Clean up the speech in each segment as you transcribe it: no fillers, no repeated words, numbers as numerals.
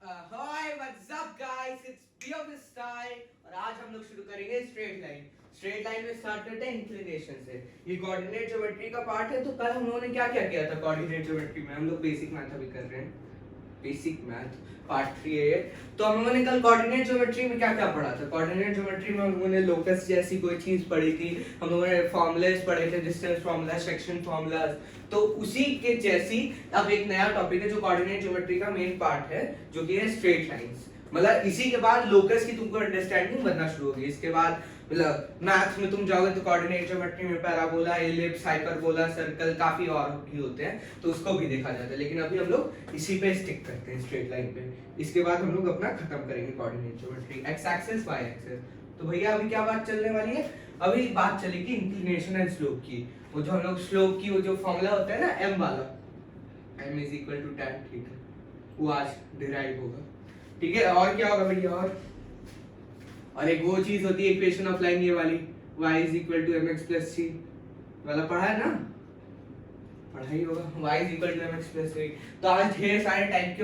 Hi what's up guys, it's P of style और आज हम लोग शुरू करेंगे स्ट्रेट लाइन। स्ट्रेट लाइन में स्टार्ट करते हैं इंक्लिनेशन से। ये कोऑर्डिनेट ज्योमेट्री का पार्ट है। तो कल हम लोगों ने क्या क्या किया था कोऑर्डिनेट ज्योमेट्री में? हम लोग बेसिक मैथ अभी कर रहे हैं, बेसिक मैथ पार्ट 3 है ये। तो हम लोगों ने कल कोऑर्डिनेट ज्योमेट्री में क्या क्या पढ़ा था? कोऑर्डिनेट ज्योमेट्री में हम लोगों ने लोकस जैसी कोई चीज पढ़ी थी, हम लोगों ने फॉर्मूलाज पढ़े थे, डिस्टेंस फार्मूला, सेक्शन फार्मूलाज। तो उसी के जैसी अब एक नया टॉपिक है जो कोऑर्डिनेट ज्योमेट्री का मेन पार्ट है, जो कि है स्ट्रेट लाइंस। मतलब इसी के बाद लोकस की तुमको अंडरस्टैंडिंग बनना शुरू होगी। इसके बाद मतलब मैथ्स में तुम जाओगे तो कोऑर्डिनेट ज्योमेट्री में पैराबोला, एलिप्स, हाइपरबोला, सर्कल काफी और भी होते हैं, तो उसको भी देखा जाता है। लेकिन अभी हम लोग इसी पे स्टिक करते हैं, स्ट्रेट लाइन पे। इसके बाद हम लोग अपना खत्म करेंगे coordinate geometry, X axis Y axis. तो भैया अभी क्या बात चलने वाली है? अभी बात चलेगी इंक्लिनेशन एंड स्लोप की। वो जो हम लोग स्लोप की वो जो फॉर्मूला होता है ना, m वाला, m is equal to tan theta, वो आज डिराइव होगा। ठीक है, और क्या होगा भैया? और एक वो चीज होती है इक्वेशन ऑफ लाइन, ये वाली y is equal to mx plus c वाला, पढ़ा है ना? पढ़ा ही होगा, y is equal to mx plus c। तो आज ढेर सारे टाइप के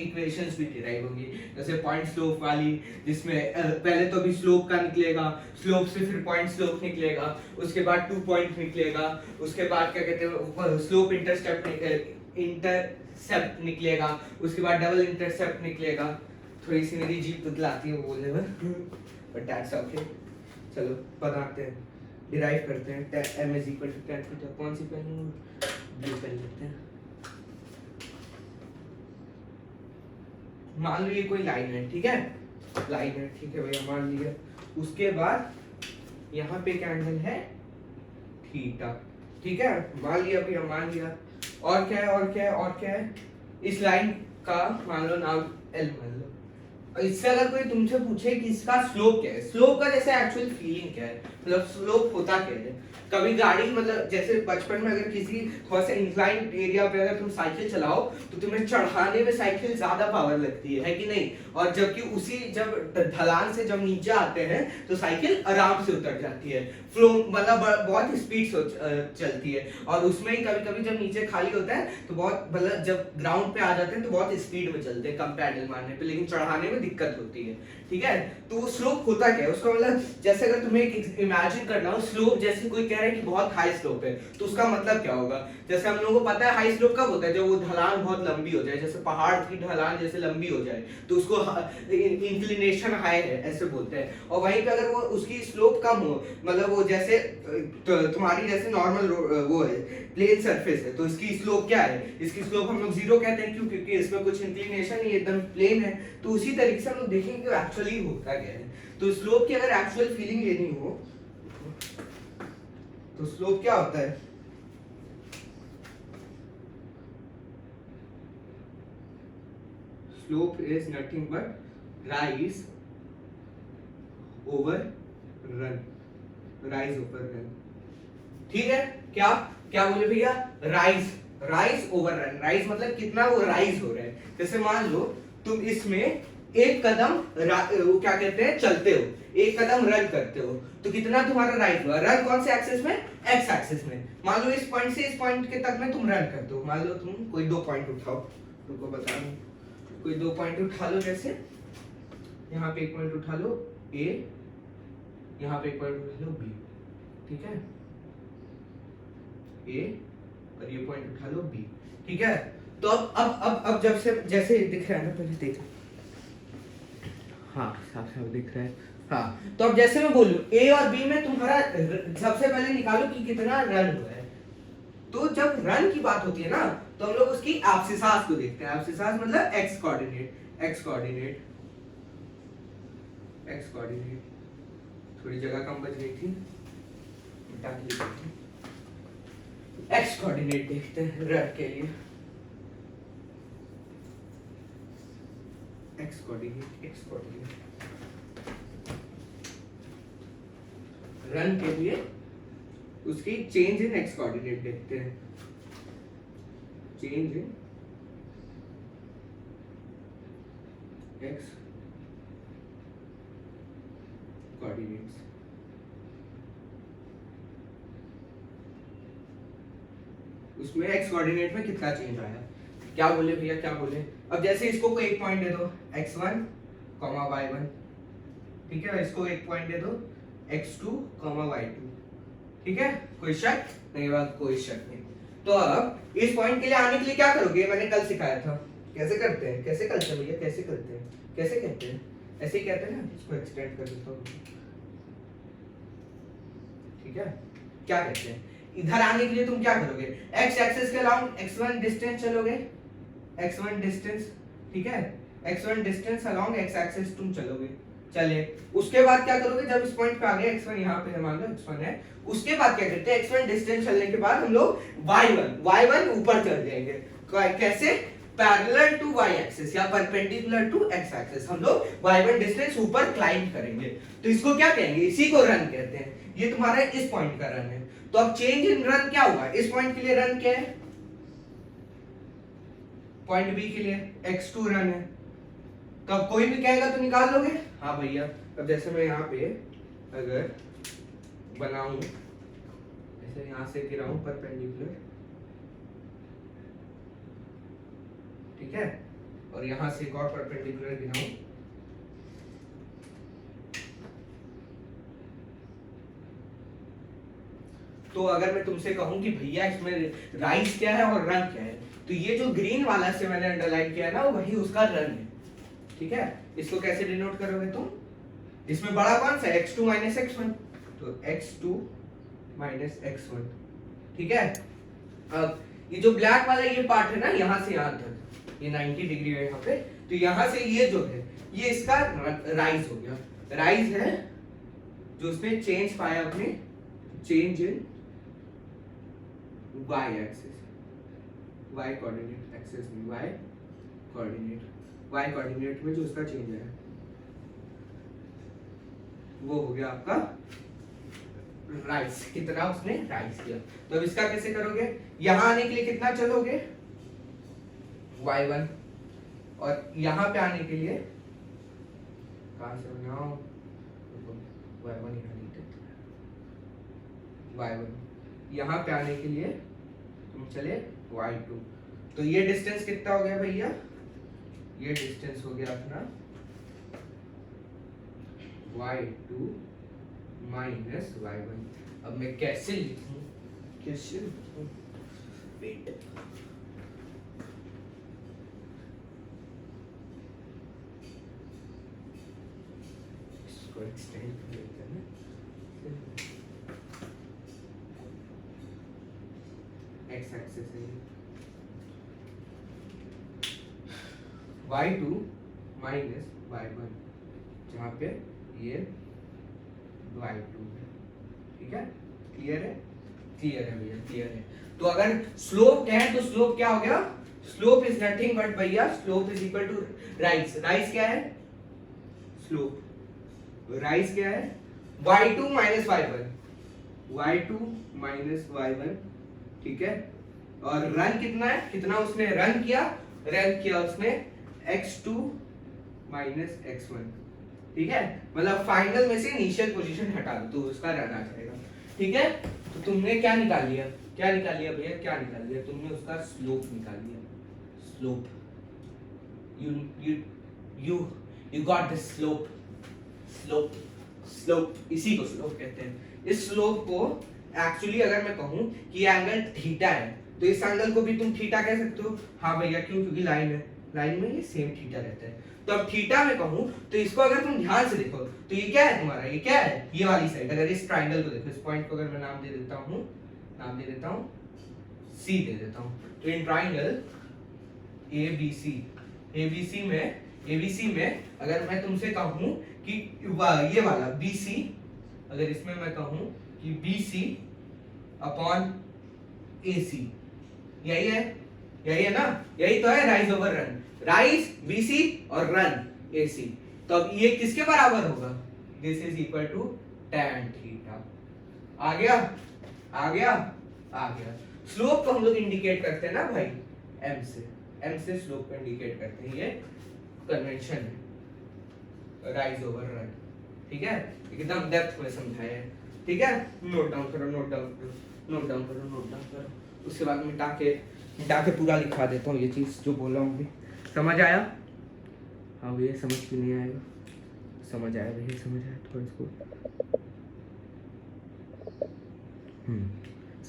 इक्वेशंस भी डिराइव होंगी, जैसे पॉइंट स्लोप वाली, जिसमें पहले तो भी स्लोप का निकलेगा, स्लोप से फिर पॉइंट स्लोप निकलेगा, उसके बाद 2 पॉइंट निकलेगा, उसके बाद क्या कहते हैं स्लोप इंटरसेप्ट निकलेगा, उसके बाद डबल इंटरसेप्ट निकलेगा। थोड़ी सी मेरी जीभ बदलाती है बोलने में, बट दैट्स ओके। चलो बनाते हैं, डिराइव करते हैं। m is equal to tan theta. कौन सी पेन? ब्लू पेन लेते हैं। मान लो ये कोई लाइन है, ठीक है, लाइन है, ठीक है भैया, मान लिया। उसके बाद यहाँ पे क्या एंगल है? थीटा। ठीक है, मान लिया भैया, मान लिया। और क्या है, और क्या है, और क्या है? इस लाइन का मान लो नाम L मान लो। इससे अगर कोई तुमसे पूछे कि इसका स्लोप क्या है, स्लोप का जैसे एक्चुअल फीलिंग क्या है, मतलब स्लोप होता क्या है? कभी गाड़ी, मतलब जैसे बचपन में अगर किसी थोड़ा सा इंक्लाइन एरिया पे अगर तुम साइकिल चलाओ तो तुम्हें चढ़ाने में साइकिल ज्यादा पावर लगती है कि नहीं? और जबकि उसी जब ढलान से जब नीचे आते हैं तो साइकिल आराम से उतर जाती है, फ्लो मतलब बहुत स्पीड से चलती है। और उसमें ही कभी कभी जब नीचे खाली होता है तो बहुत, मतलब जब ग्राउंड पे आ जाते हैं तो बहुत स्पीड में चलते हैं कम पैडल मारने पे, लेकिन चढ़ाने में दिक्कत होती है। ठीक है, तो वो स्लोप होता क्या है उसका? मतलब जैसे अगर तुम्हें एक इमेजिन करना हो स्लोप, जैसे कोई कह रहा है कि बहुत हाई स्लोप है, तो उसका मतलब क्या होगा? जैसे हम लोगों को पता है हाई स्लोप कब होता है, जब वो ढलान बहुत लंबी हो जाए, जैसे पहाड़ की ढलान जैसे लंबी हो जाए तो उसको इंक्लिनेशन हाई है ऐसे बोलते हैं। और वहीं पे अगर वो उसकी स्लोप कम हो, मतलब वो जैसे तुम्हारी जैसे नॉर्मल वो है, प्लेन सरफेस है, तो इसकी स्लोप क्या है? इसकी स्लोप हम लोग जीरो कहते हैं। क्यों? क्योंकि इसमें कुछ इंक्लिनेशन नहीं, एकदम प्लेन है। तो उसी तरीके से हम लोग देखेंगे कि एक्चुअली होता क्या है। तो स्लोप की अगर एक्चुअल फीलिंग लेनी हो तो स्लोप क्या होता है? Slope is nothing but rise over run, rise over run. ठीक है, क्या क्या बोले भैया? Rise, rise over run. Rise मतलब कितना वो राइज हो रहा है। जैसे मान लो तुम इसमें एक कदम वो क्या कहते हैं, चलते हो, एक कदम रन करते हो, तो कितना तुम्हारा राइज हुआ? रन कौन से एक्सिस में? एक्स एक्सिस में। मान लो इस पॉइंट से इस पॉइंट के तक में तुम रन करते हो। मान लो तुम कोई 2 पॉइंट उठाओ, तुमको बता रहा हूं, कोई 2 पॉइंट उठा लो। जैसे यहाँ पे एक पॉइंट उठा लो ए, यहाँ पे एक पॉइंट उठा लो बी, ठीक है, ए और ये पॉइंट उठा लो बी। ठीक है, तो अब जब से जैसे दिख रहा है ना, पहले देख, हाँ साफ साफ दिख रहा है। हाँ, तो अब जैसे मैं बोलूं ए और बी में तुम्हारा सबसे पहले निकालो कि कितना रन हुआ है। तो जब रन की बात होती है ना, तो हम लोग उसकी एब्सिसास को देखते हैं। एब्सिसास मतलब x coordinate, x coordinate, x coordinate. थोड़ी जगह कम बच गई थी, एक्स कोऑर्डिनेट देखते हैं रन के लिए। X coordinate, x coordinate run के लिए उसकी चेंज इन एक्स कोऑर्डिनेट देखते हैं। Change in x coordinates. उसमें एक्स कोऑर्डिनेट में कितना चेंज आया? क्या बोले भैया, क्या बोले? अब जैसे इसको कोई एक पॉइंट दे दो x1, y1, ठीक है, इसको एक पॉइंट दे दो x2, y2, ठीक है, कोई शक नहीं? बात कोई शक नहीं। तो अब इस पॉइंट के लिए आने के लिए क्या करोगे? मैंने कल सिखाया था कैसे करते हैं, कैसे करते हैं भैया, कैसे करते हैं, कैसे कहते हैं, ऐसे ही कहते हैं ना। इसको एक्सटेंड कर देता हूँ, ठीक है। क्या कहते हैं, इधर आने के लिए तुम क्या करोगे? x एक्सिस के अलोंग x1 डिस्टेंस चलोगे, x1 डिस्टेंस, ठीक है, x1 distance along x axis तुम चलोगे, चले। उसके बाद क्या करोगे? जब इस पॉइंट पे आ गए x1, यहाँ पे मान लो x1 है, उसके बाद क्या करते हैं? x1 डिस्टेंस चलने के बाद हम लोग y1 ऊपर चल जाएंगे। कैसे? पैरेलल टू y एक्सिस या परपेंडिकुलर टू x एक्सिस हम लोग y1 डिस्टेंस ऊपर क्लाइंब करेंगे। तो इसको क्या कहेंगे? इसी को रन कहते हैं। ये तुम्हारा इस पॉइंट का रन है। तो अब चेंज इन रन क्या हुआ? इस पॉइंट के लिए रन क्या है? पॉइंट बी के लिए x2 रन है। तो अब कोई भी कहेगा तो निकाल लोगे? हाँ भैया। अब जैसे मैं यहाँ पे अगर बनाऊं, ऐसे यहाँ से गिराऊं परपेंडिकुलर, ठीक है, और यहाँ से एक और परपेंडिकुलर गिराऊं, तो अगर मैं तुमसे कहूं कि भैया इसमें राइज क्या है और रन क्या है, तो ये जो ग्रीन वाला से मैंने अंडरलाइन किया ना, वही उसका रन है, ठीक है। इसको कैसे डिनोट करोगे तुम? इसमें बड़ा कौन सा? x2 माइनस x1, तो x2 माइनस x1, ठीक है। अब ये जो ब्लैक वाला ये पार्ट है ना, यहाँ से यहाँ तक ये 90 डिग्री है यहाँ पे, तो यहाँ से ये जो है ये इसका राइज हो गया। राइज है जो उसने चेंज पाया अपने, change in y axis, y coordinate axis में, y कोऑर्डिनेट में जो उसका चेंज है वो हो गया आपका राइज। कितना उसने राइज किया। तो अब इसका कैसे करोगे? यहां आने के लिए कितना चलोगे? y1, और यहां पे आने के लिए कहां से बनाओ? y1 यहाँ लिखते, y1 यहां पे आने के लिए तुम चले y2। तो ये डिस्टेंस कितना हो गया भैया? ये डिस्टेंस हो गया अपना y2 माइनस y1। अब मैं कैसे लिखूं, कैसे लिखूं? वेट, इसको एक्सटेंड कर देते हैं x एक्सिस है y2 माइनस y1, जहाँ पे ये y2 है, ठीक है। क्लियर है? क्लियर है भैया, क्लियर है। तो अगर स्लोप है तो स्लोप क्या हो गया? स्लोप इज नथिंग बट भैया slope is equal to rise. Rise क्या है? स्लोप। राइज क्या है? y2 minus y1, y2 minus y1, ठीक है। और रन कितना है? कितना उसने रन किया? रन किया उसने x2 माइनस x1, ठीक है। मतलब फाइनल में से इनिशियल पोजीशन हटा दो तो उसका रन आ जाएगा, ठीक है। तो तुमने क्या निकाल लिया? क्या निकाल लिया भैया? क्या निकाल लिया तुमने? उसका स्लोप निकाल लिया। Slope, you got the slope, slope, इसी को स्लोप कहते हैं। इस स्लोप को एक्चुअली अगर मैं कहूं कि ये एंगल थीटा है, तो इस एंगल को भी तुम थीटा कह सकते हो। हाँ भैया, क्यों? क्योंकि लाइन है, लाइन में ये सेम थीटा रहता है। तो अब थीटा में कहूं तो इसको अगर तुम ध्यान से देखो तो ये क्या है तुम्हारा? ये क्या है? ये वाली साइड। अगर इस ट्राइंगल को देखो, इस पॉइंट को अगर मैं नाम दे देता हूं सी दे देता हूं, तो इन ट्राइंगल ABC में अगर मैं तुमसे कहूं कि ये वाला BC, अगर इसमें मैं कहूं कि BC अपॉन AC, यही है ना? यही तो है rise over run. Rise BC और रन AC। तो अब ये किसके बराबर होगा? This is equal to tan theta. आ गया। स्लोप को हम लोग इंडिकेट करते हैं ना भाई m से स्लोप को इंडिकेट करते हैं। ये कन्वेंशन है राइज ओवर रन, ठीक है। एकदम डेप्थ में समझाया है, ठीक है। नोट डाउन करो। उसके बाद मिटा के मिटा के पूरा लिखवा देता हूँ ये चीज़ जो बोल रहा हूँ अभी। समझ आया? हाँ भैया समझ क्यों नहीं आएगा? समझ आया भैया, समझ आया थोड़ा इसको।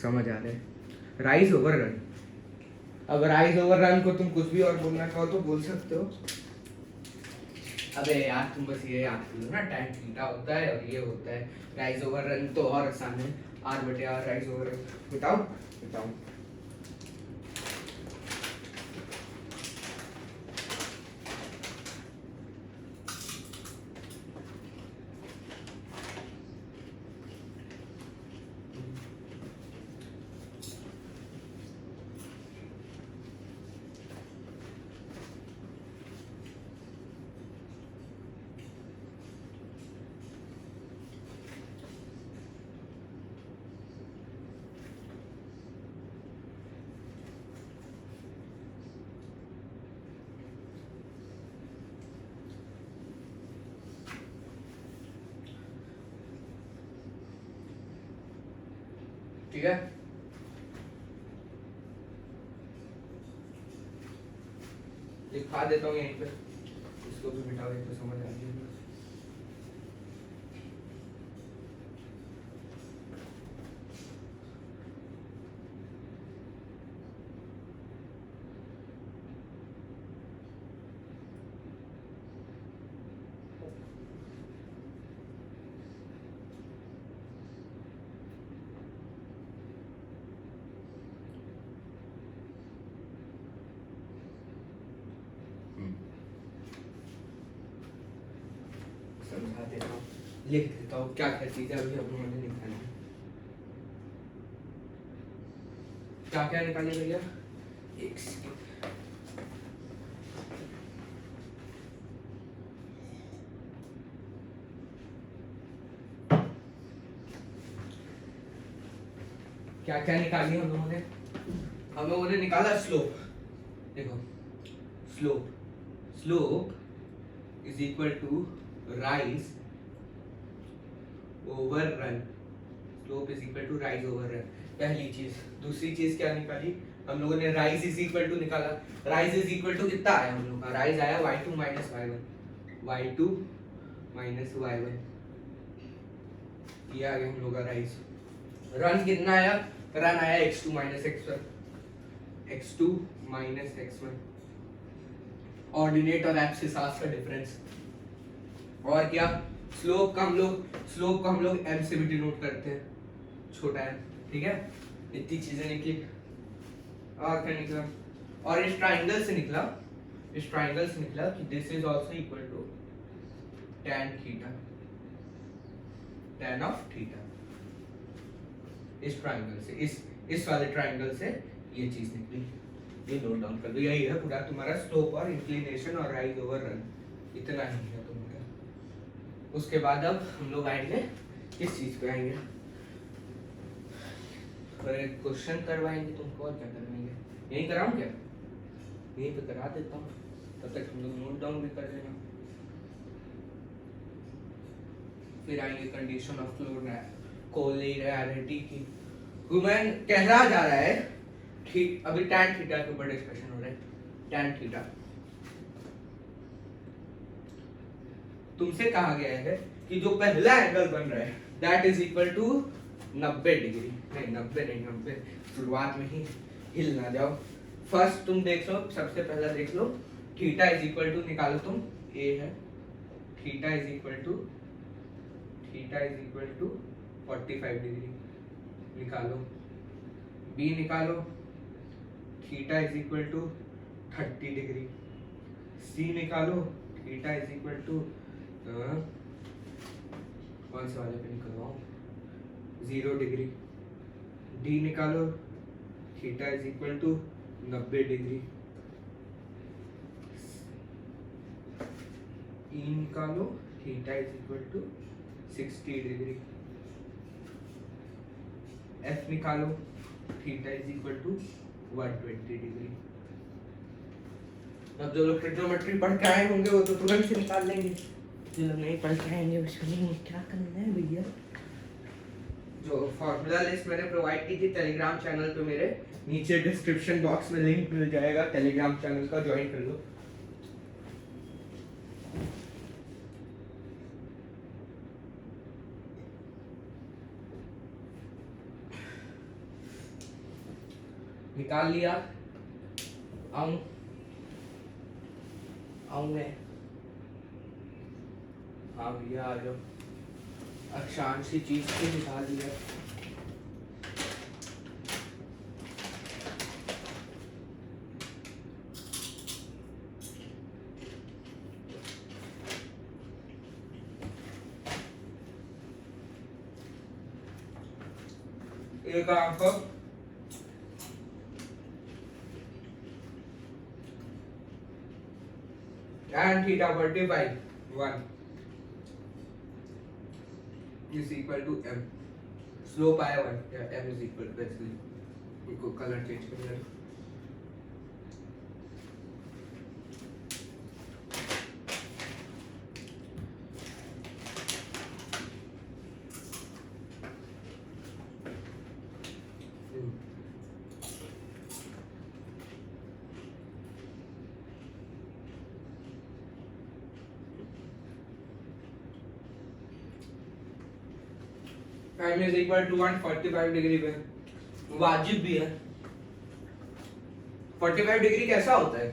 समझ आ रहा है। Rise over run. अब राइज ओवर रन को तुम कुछ भी और बोलना चाहो तो बोल सकते हो। अबे यार तुम बस ये याद करो ना, tan थीटा होता है और ये होता है राइज ओवर रन, तो और आसान है। r/r rise over run. बताओ बताओ। ठीक है, लिखा देता हूँ यहीं पे, इसको भी मिटाओ तो समझ आ जाएगा। समझा देता हूँ, लिख देता हूँ क्या क्या चीजें अभी हम लोगों ने निकाली। क्या क्या निकाले भैया? एक सेकंड। क्या क्या निकाली हम लोगों ने निकाला स्लोप। देखो slope, slope is equal to rise over run. Slope is equal to rise over run, पहली चीज। दूसरी चीज क्या निकाली हम लोगों ने? राइज इज इक्वल टू निकाला। राइज इज इक्वल टू कितना आया हम लोग का? राइज आया y2 minus y1, y2 minus y1, ये आ गया हम लोग का राइज। रन कितना आया? रन आया x2 minus x1, x2 minus x1, ordinate और एब्सिस का डिफरेंस। और क्या? स्लोप को हम लोग m से भी डिनोट करते हैं, छोटा m। ठीक है, इतनी चीजें निकली। और क्या निकला? और इस ट्राइंगल से निकला कि this is also equal to tan theta, tan of theta. इस ट्राइंगल से, इस वाले ट्राइंगल से ये चीज निकली। ये नोट डाउन कर दो, यही है पूरा तुम्हारा स्लोप और इंक्लिनेशन और राइज ओवर रन, इतना ही है तुम्हारा। उसके बाद अब हम लोग आएंगे किस चीज पे आएंगे? क्वेश्चन करवाएंगे तुमको, और क्या करवाएंगे? यही कराऊं क्या? यहीं पे करा देता हूँ, तब तक तुम लोग नोट डाउन भी कर लेना। फिर आएंगे कंडीशन ऑफ फ्लो कोलिनियरिटी की। ह्यूमन कह रहा जा रहा है ठीक, अभी tan थीटा के ऊपर डिस्कशन हो रहा है। tan थीटा तुमसे कहा गया है कि जो पहला एंगल बन रहा है that is equal to 90 degree. नहीं 90, शुरुआत में ही हिल ना जाओ। फर्स्ट तुम देख लो, सबसे पहला देख लो, थीटा इज इक्वल टू निकालो तुम, ए है, theta is equal to 45 degree निकालो। बी निकालो, theta is equal to 30 degree. C निकालो, थीटा इज इक्वल टू कौन से वाले पे निकलवाऊं? 0 डिग्री। डी निकालो, theta is equal to 90 degree. E निकालो, theta is equal to 60 degree. F निकालो, theta is equal to 120 degree. अब जो लोग ट्रिग्नोमेट्री पढ़ के आए होंगे वो तो तुरंत से निकाल लेंगे, जो लोग नहीं पढ़ के आएंगे उसको नहीं क्या करना है भैया। जो फॉर्मूला लिस्ट मैंने प्रोवाइड की थी टेलीग्राम चैनल पे मेरे, नीचे डिस्क्रिप्शन बॉक्स में लिंक मिल जाएगा, टेलीग्राम चैनल का ज्वाइन कर लो। निकाल लिया? आऊं मैं? हाँ भैया आ जाओ। अक्षांश की चीज को निकाल लिया। एक अंक tan theta 45 1 is equal to m, स्लोप आया 1 या m is equal to basically इनको कलर चेंज कर लेना। Time is equal to 145 degree पे वाजिब भी है। 45 डिग्री कैसा होता है?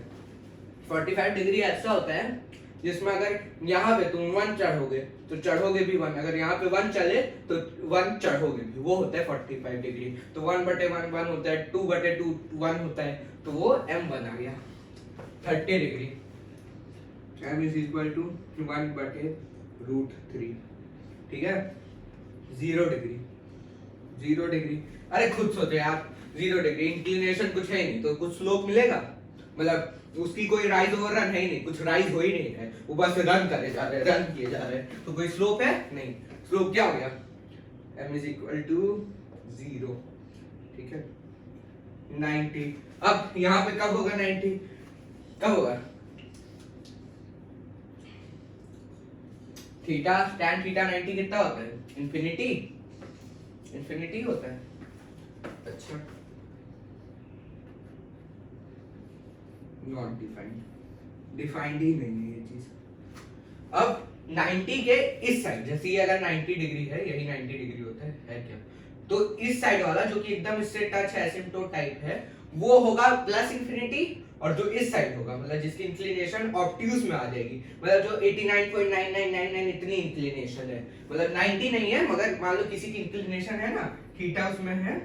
45 डिग्री ऐसा होता है जिसमें अगर यहाँ पे तुम 1 चढ़ोगे तो चढ़ोगे भी 1, अगर यहाँ पे 1 चले तो 1 चढ़ोगे भी, वो होता है 45 डिग्री। तो 1/1 1 होता है, 2/2 1 होता है, तो वो m बना गया 30 degree. m is equal to 1/√3। ठीक है, 0 डिग्री। 0 डिग्री, अरे खुद सोचो यार, 0 डिग्री इंक्लिनेशन कुछ है ही नहीं, तो कुछ स्लोप मिलेगा? मतलब उसकी कोई राइज ओवर रन है ही नहीं, कुछ राइज हो ही नहीं है, वो बस रन करे जा रहे हैं, रन किए जा रहे हैं, तो कोई स्लोप है नहीं। स्लोप क्या हो गया? m is equal to 0। ठीक है, 90। अब यहाँ पे कब होगा 90? कब होगा? थीटा tan थीटा 90 कितना होता है? इंफिनिटी। इंफिनिटी होता है। अच्छा, नॉट डिफाइंड, डिफाइंड ही नहीं है ये चीज। अब 90 के इस साइड, जैसे ये अगर 90 डिग्री है, यही 90 डिग्री होता है क्या? तो इस साइड वाला जो कि एकदम इससे टच है, एसिम्प्टोट टाइप है, वो होगा प्लस इंफिनिटी, और जो इस साइड होगा, मतलब जिसकी इंक्लिनेशन ऑब्ट्यूज में आ जाएगी, मतलब जो 89.9999 इतनी इंक्लिनेशन है, मतलब 90 नहीं है, मगर मान लो किसी की इंक्लिनेशन है ना, थीटा उसमें है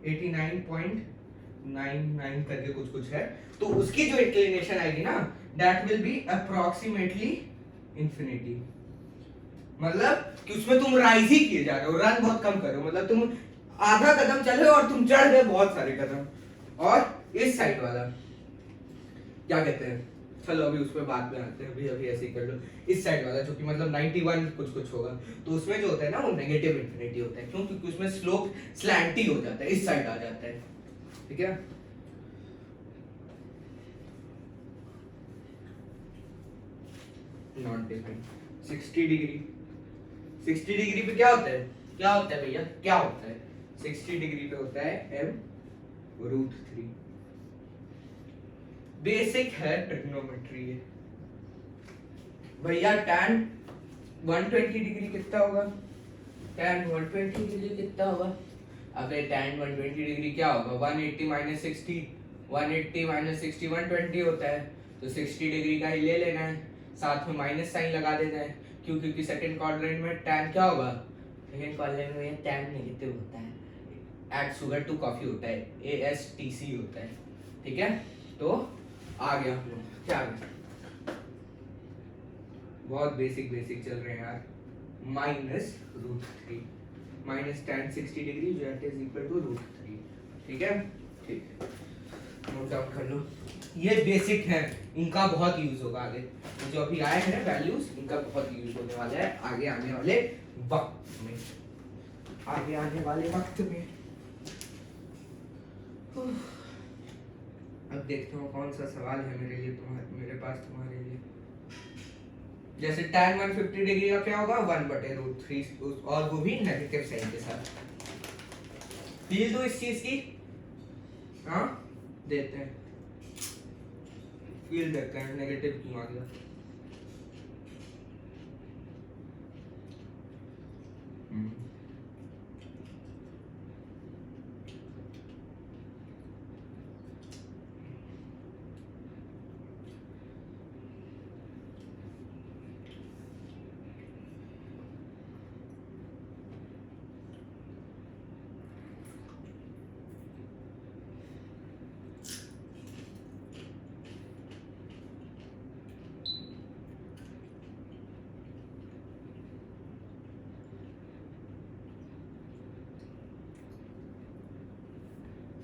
89.99 करके कुछ है, तो उसकी जो इंक्लिनेशन आएगी ना, that will be approximately infinity. मतलब कि उसमें तुम राइज ही किए जा रहे हो, रन बहुत कम कर रहे हो, मतलब तुम आधा कदम चले और तुम चढ़ गए बहुत सारे कदम। और इस साइड वाला क्या कहते हैं, चलो अभी उस पर बाद में आते हैं, अभी ऐसे ही कर लो। इस साइड वाला जो कि मतलब 91 कुछ होगा, तो उसमें जो होता है ना, वो नेगेटिव इंफिनिटी होता है, क्यों? क्योंकि उसमें स्लोप स्लैंटी हो जाता है, इस साइड आ जाता है। ठीक है, नॉट डिफाइंड। 60 डिग्री, 60 डिग्री पे क्या होता है? क्या होता है भैया, क्या होता है? 60 डिग्री पे होता है m√3। बेसिक है ट्रिग्नोमेट्री है भैया। tan 120 डिग्री कितना होगा? tan 120 डिग्री कितना होगा? अबे tan 120 डिग्री क्या होगा? 180 माइनस 60, 180 माइनस 60 120 होता है, तो 60 डिग्री का ही ले लेना है, साथ में माइनस साइन लगा देना है। क्यों? क्योंकि सेकंड क्वाड्रेंट में tan क्या होगा? सेकंड क्वाड्रेंट में tan नेगेटिव होता है, ऐड शुगर टू कॉफी होता है, ASTC होता है। ठीक है, तो आ गया हम लोग, क्या आ गया? बहुत बेसिक चल रहे हैं यार। -√3 माइनस tan 60 डिग्री जो इज इक्वल टू √3। ठीक है, ठीक, नोट डाउन कर लो। ये बेसिक है, इनका बहुत यूज होगा आगे, जो अभी आए हैं वैल्यूज, इनका बहुत यूज होने वाला है आगे आने वाले वक्त में, आगे आने वाले वक्त में। अब देखते हो कौन सा सवाल है मेरे लिए, मेरे पास तुम्हारे लिए। जैसे tan 150 डिग्री का क्या होगा 1/√3 और वो भी नेगेटिव साइन के साथ। फील दो इस चीज की, हाँ देते हैं, फील देखते हैं नेगेटिव क्यों आ गया।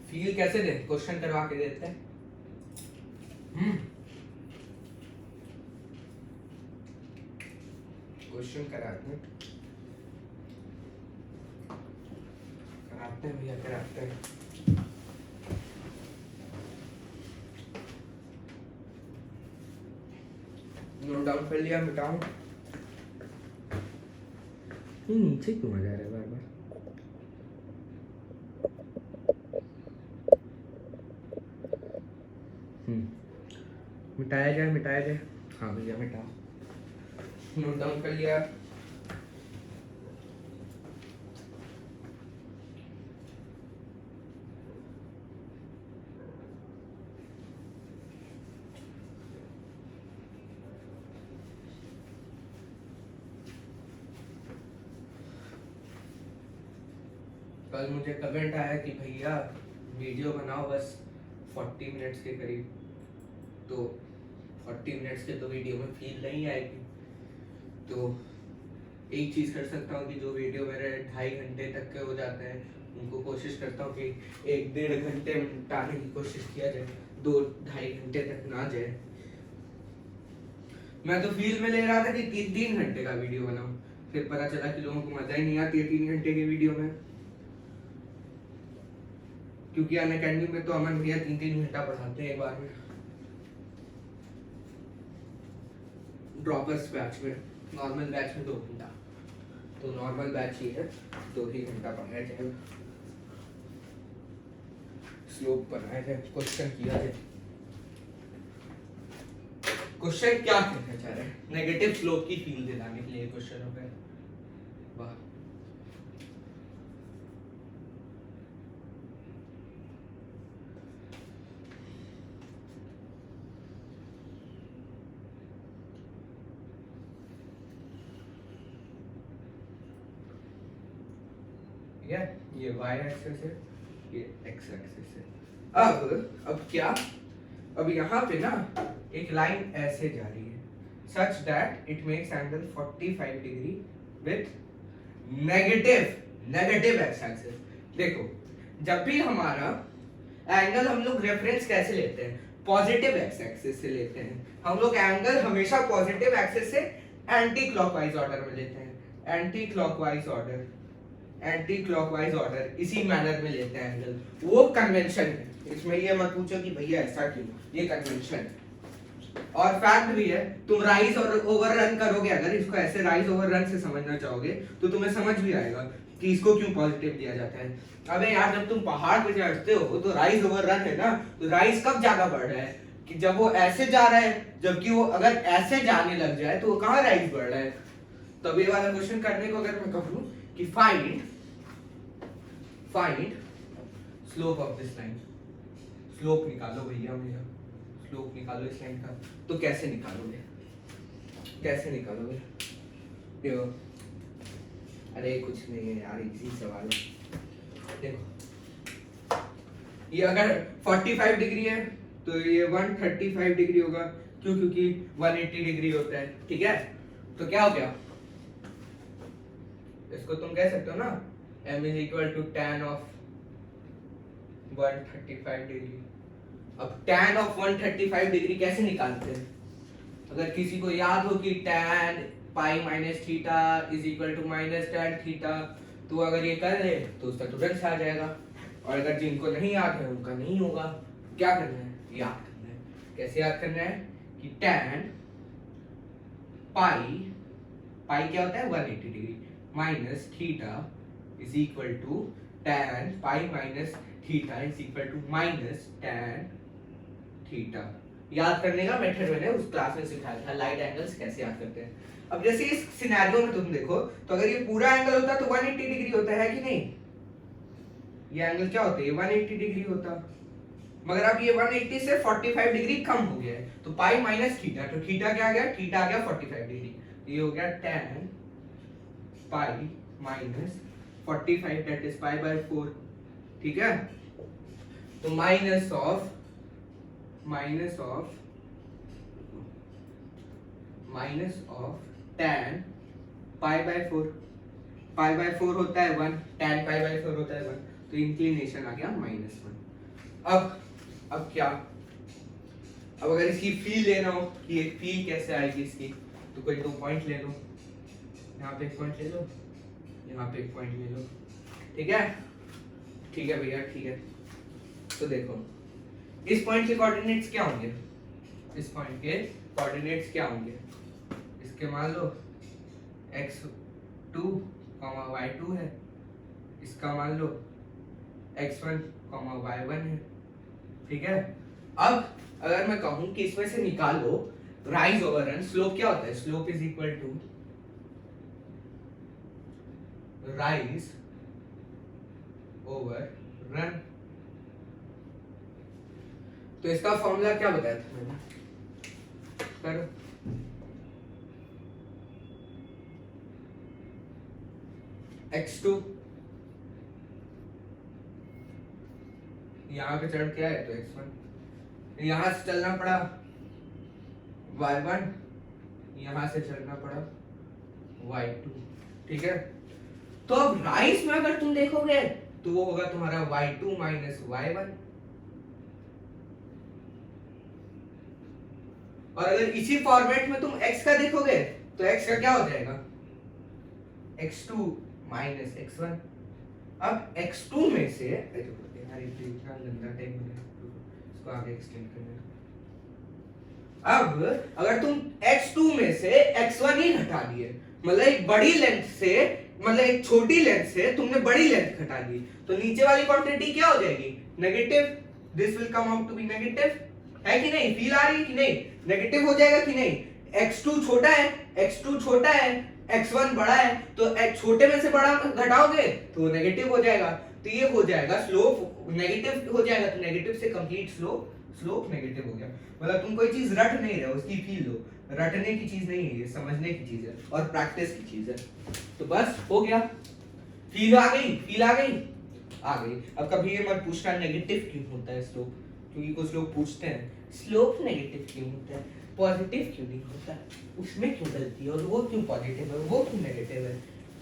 फील कैसे दे, क्वेश्चन करवा के देते हैं। क्वेश्चन कराते हैं भैया, कराते हैं। नोट डाउन कर लिया, मिटाऊं? नीचे क्यों आ जा रहा है बार बार? मिटाया जाए, मिटाया जाए। हाँ भैया मिटाओ। नोट डाउन कर लिया। कल मुझे कमेंट आया कि भैया वीडियो बनाओ बस 40 मिनट्स के करीब, तो 40 मिनट्स के तो वीडियो में फील नहीं आएगी। तो एक चीज़ कर सकता हूँ कि जो वीडियो मेरे 2.5 घंटे तक के हो जाते हैं उनको कोशिश करता हूँ कि 1-1.5 घंटे में निपटाने की कोशिश किया जाए, 2-2.5 घंटे तक ना जाए। मैं तो फील में ले रहा था कि 3-3 घंटे का वीडियो बनाऊं, फिर पता चला कि लोगों को मजा ही नहीं आती है 3 घंटे के वीडियो में, क्योंकि अनअकैडमी में तो अमन भैया 3-3 घंटा पढ़ाते हैं एक बार में। ड्रॉपर्स बैच में, नॉर्मल बैच में 2 घंटा, तो नॉर्मल बैच ही है 2 ही घंटा पढ़ाया जाएगा, स्लोप बनाया जाए, क्वेश्चन किया जाए। क्वेश्चन क्या कहना चाह रहे हैं? नेगेटिव स्लोप की फील दिलाने के लिए क्वेश्चन हो गया। वाह, ये y एक्सिस है, ये x एक्सिस है। अब क्या, अब यहाँ पे ना एक लाइन ऐसे जा रही है such that it makes angle 45 degree with negative x axis. देखो जब भी हमारा एंगल हम लोग रेफरेंस कैसे लेते हैं, पॉजिटिव x एक्सिस से लेते हैं। हम लोग एंगल हमेशा पॉजिटिव एक्सिस से एंटी क्लॉकवाइज ऑर्डर में लेते हैं, एंटी क्लॉकवाइज ऑर्डर इसी मैनर में लेते हैं एंगल, वो कन्वेंशन है। इसमें ये मत पूछो कि भैया ऐसा क्यों, ये कन्वेंशन है। और फैक्ट भी है, तुम राइज और ओवररन करोगे, अगर इसको ऐसे राइज ओवररन से समझना चाहोगे तो तुम्हें समझ भी आएगा कि इसको क्यों पॉजिटिव दिया जाता है। अबे यार जब तुम पहाड़ पे चढ़ते हो तो राइज ओवररन है ना, तो राइज कब ज्यादा बढ़ रहा है कि जब वो ऐसे जा रहा है, जबकि वो अगर ऐसे जाने लग जाए तो वो कहाँ राइज बढ़ रहा है। तो ये वाला क्वेश्चन करने को अगर मैं कहूँ कि find slope of this line, slope निकालो भैया, स्लोप निकालो इस लाइन का, तो कैसे निकालोगे, देखो, अरे कुछ नहीं है यार, इजी सवाल है। देखो ये अगर 45 डिग्री है तो ये 135 डिग्री होगा, क्यों, क्योंकि 180 डिग्री होता है, ठीक है। तो क्या हो गया, इसको तुम कह सकते हो ना m is equal to tan of 135 degree. अब tan of 135 डिग्री कैसे निकालते हैं? अगर किसी को याद हो कि tan pi minus theta is equal to minus tan theta, तो अगर ये कर ले तो उसका तुरंत आ जाएगा, और अगर जिनको नहीं याद है उनका नहीं होगा। क्या करना है, याद करना है। कैसे याद करना है कि tan पाई, पाई क्या होता है 180 degree, minus theta is equal to tan pi minus theta is equal to minus tan theta. याद करने का मेथड मैंने उस क्लास में सिखाया था, लाइट एंगल्स कैसे याद करते हैं। अब जैसे इस सिनेरियो में तुम देखो तो अगर ये पूरा एंगल होता तो 180 डिग्री होता है कि नहीं, ये एंगल क्या होता है, ये 180 डिग्री होता, मगर अब ये 180 से 45 डिग्री कम हो गया है, तो पाई माइनस थीटा, तो थीटा क्या आ गया, थीटा आ गया 45 डिग्री, ये हो गया tan pi minus 45 that is pi by 4, ठीक है। तो minus of tan pi by 4, pi by 4 होता है 1, tan पाई बाय 4 होता है 1, तो इंक्लिनेशन आ गया -1। अब क्या, अब अगर इसकी फील लेना हो कि एक फील कैसे आएगी इसकी, तो कोई 2 पॉइंट ले लो, यहाँ पे एक पॉइंट ले लो, यहाँ पे एक पॉइंट ले लो, ठीक है, ठीक है भैया, ठीक है। तो देखो इस पॉइंट के कोऑर्डिनेट्स क्या होंगे, इस पॉइंट के कोऑर्डिनेट्स क्या होंगे, इसके मान लो x2, y2 है, इसका मान लो x1, y1 है, ठीक है। अब अगर मैं कहूं कि इसमें से निकालो राइज ओवर रन, स्लोप क्या होता है, slope is equal to rise over run, तो इसका फॉर्मूला क्या बताया था मैंने, करो x2 यहाँ पे चढ़ के आए तो x1, यहां से चलना पड़ा y1, यहां से चलना पड़ा y2, ठीक है। तो अब राइज में अगर तुम देखोगे तो वो होगा तुम्हारा y2 माइनस y1, और अगर इसी फॉर्मेट में तुम x का देखोगे तो x का क्या हो जाएगा, x2 माइनस x1। अब x2 में से यार इतना गंदा टाइप है, इसको आगे एक्सटेंड करना। अब अगर तुम x2 में से x1 ही घटा दिए, मतलब एक बड़ी लेंथ से, मतलब एक छोटी लेंथ से तुमने बड़ी लेंथ घटा दी, तो नीचे वाली क्वांटिटी क्या हो जाएगी, negative, this will come out to be negative, है कि नहीं, फील आ रही है कि नहीं, नेगेटिव हो जाएगा कि नहीं, x2 छोटा है, x2 छोटा है, x1 बड़ा है, तो छोटे में से बड़ा घटाओगे तो नेगेटिव हो जाएगा, तो ये हो जाएगा स्लोप नेगेटिव हो जाएगा, तो नेगेटिव से कंप्लीट स्लोप नेगेटिव हो गया। मतलब तुम कोई चीज रट नहीं रहे हो, उसकी फील लो, रटने की चीज नहीं है ये, समझने की चीज है और प्रैक्टिस की चीज है। तो बस हो गया, फील आ गई, फील आ गई, आ गई। अब कभी ये मत पूछना नेगेटिव क्यों होता है स्लोप, क्योंकि कुछ लोग पूछते हैं स्लोप नेगेटिव क्यों होता है, पॉजिटिव क्यों नहीं होता, उसमें क्यों गलती है, और वो क्यों पॉजिटिव है, वो क्यों नेगेटिव है।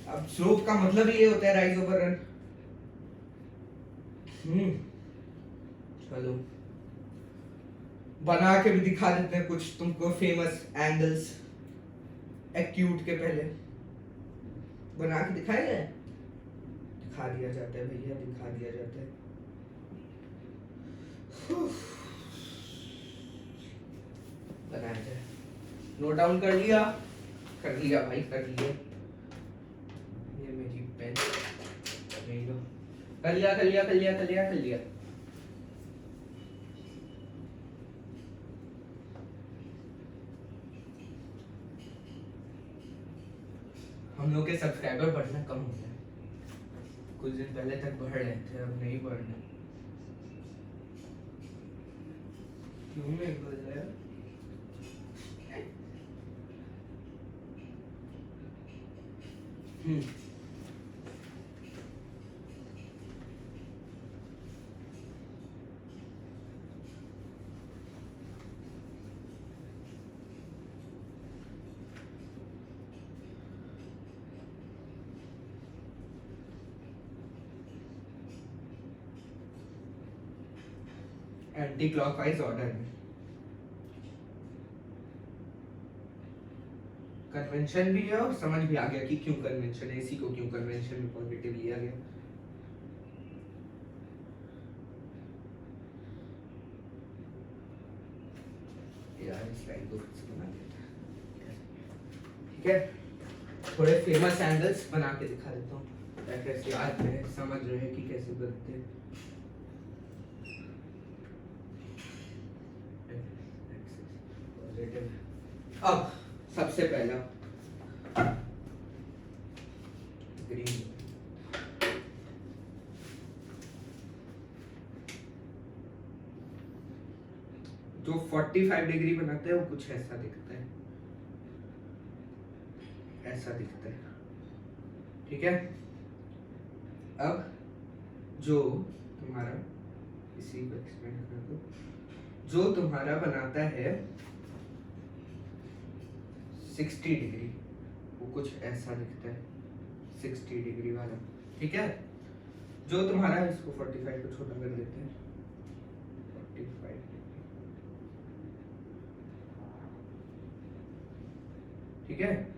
अब स्लोप का मतलब ये होता है राइज ओवर रन। चलो बना के भी दिखा देते हैं कुछ तुमको फेमस एंगल्स, एक्यूट के पहले बना के दिखाया जाए, दिखा दिया जाता है भैया, दिखा दिया जाता है। बनाया जाए, नोट डाउन कर लिया भाई, कर लिया, ये मेरी पेन, यही लो, कर लिया। हम लोग के सब्सक्राइबर बढ़ना कम हो गया, कुछ दिन पहले तक बढ़ रहे थे, अब नहीं बढ़ रहे, क्यों नहीं बढ़ रहे हैं? एंटी क्लॉकवाइज ऑर्डर में कन्वेंशन भी है और समझ भी आ गया कि क्यों कन्वेंशन है, इसी को क्यों कन्वेंशन में पॉजिटिव लिया गया। यार इस लाइन को फिर से बना देते हैं। ठीक है, थोड़े फेमस एंगल्स बना के दिखा देता हूँ कैसे आते हैं, समझ रहे हैं कि कैसे बनते हैं। अब सबसे पहला ग्रीन, जो 45 डिग्री बनाते हैं वो कुछ ऐसा दिखता है, ऐसा दिखता है, ठीक है। अब जो तुम्हारा, इसी को एक्सप्लेन कर दो, जो तुम्हारा बनाता है 60 डिग्री वो कुछ ऐसा दिखता है, 60 डिग्री वाला, ठीक है। जो तुम्हारा, इसको 45 को छोटा कर देते हैं, 45 डिग्री, ठीक है।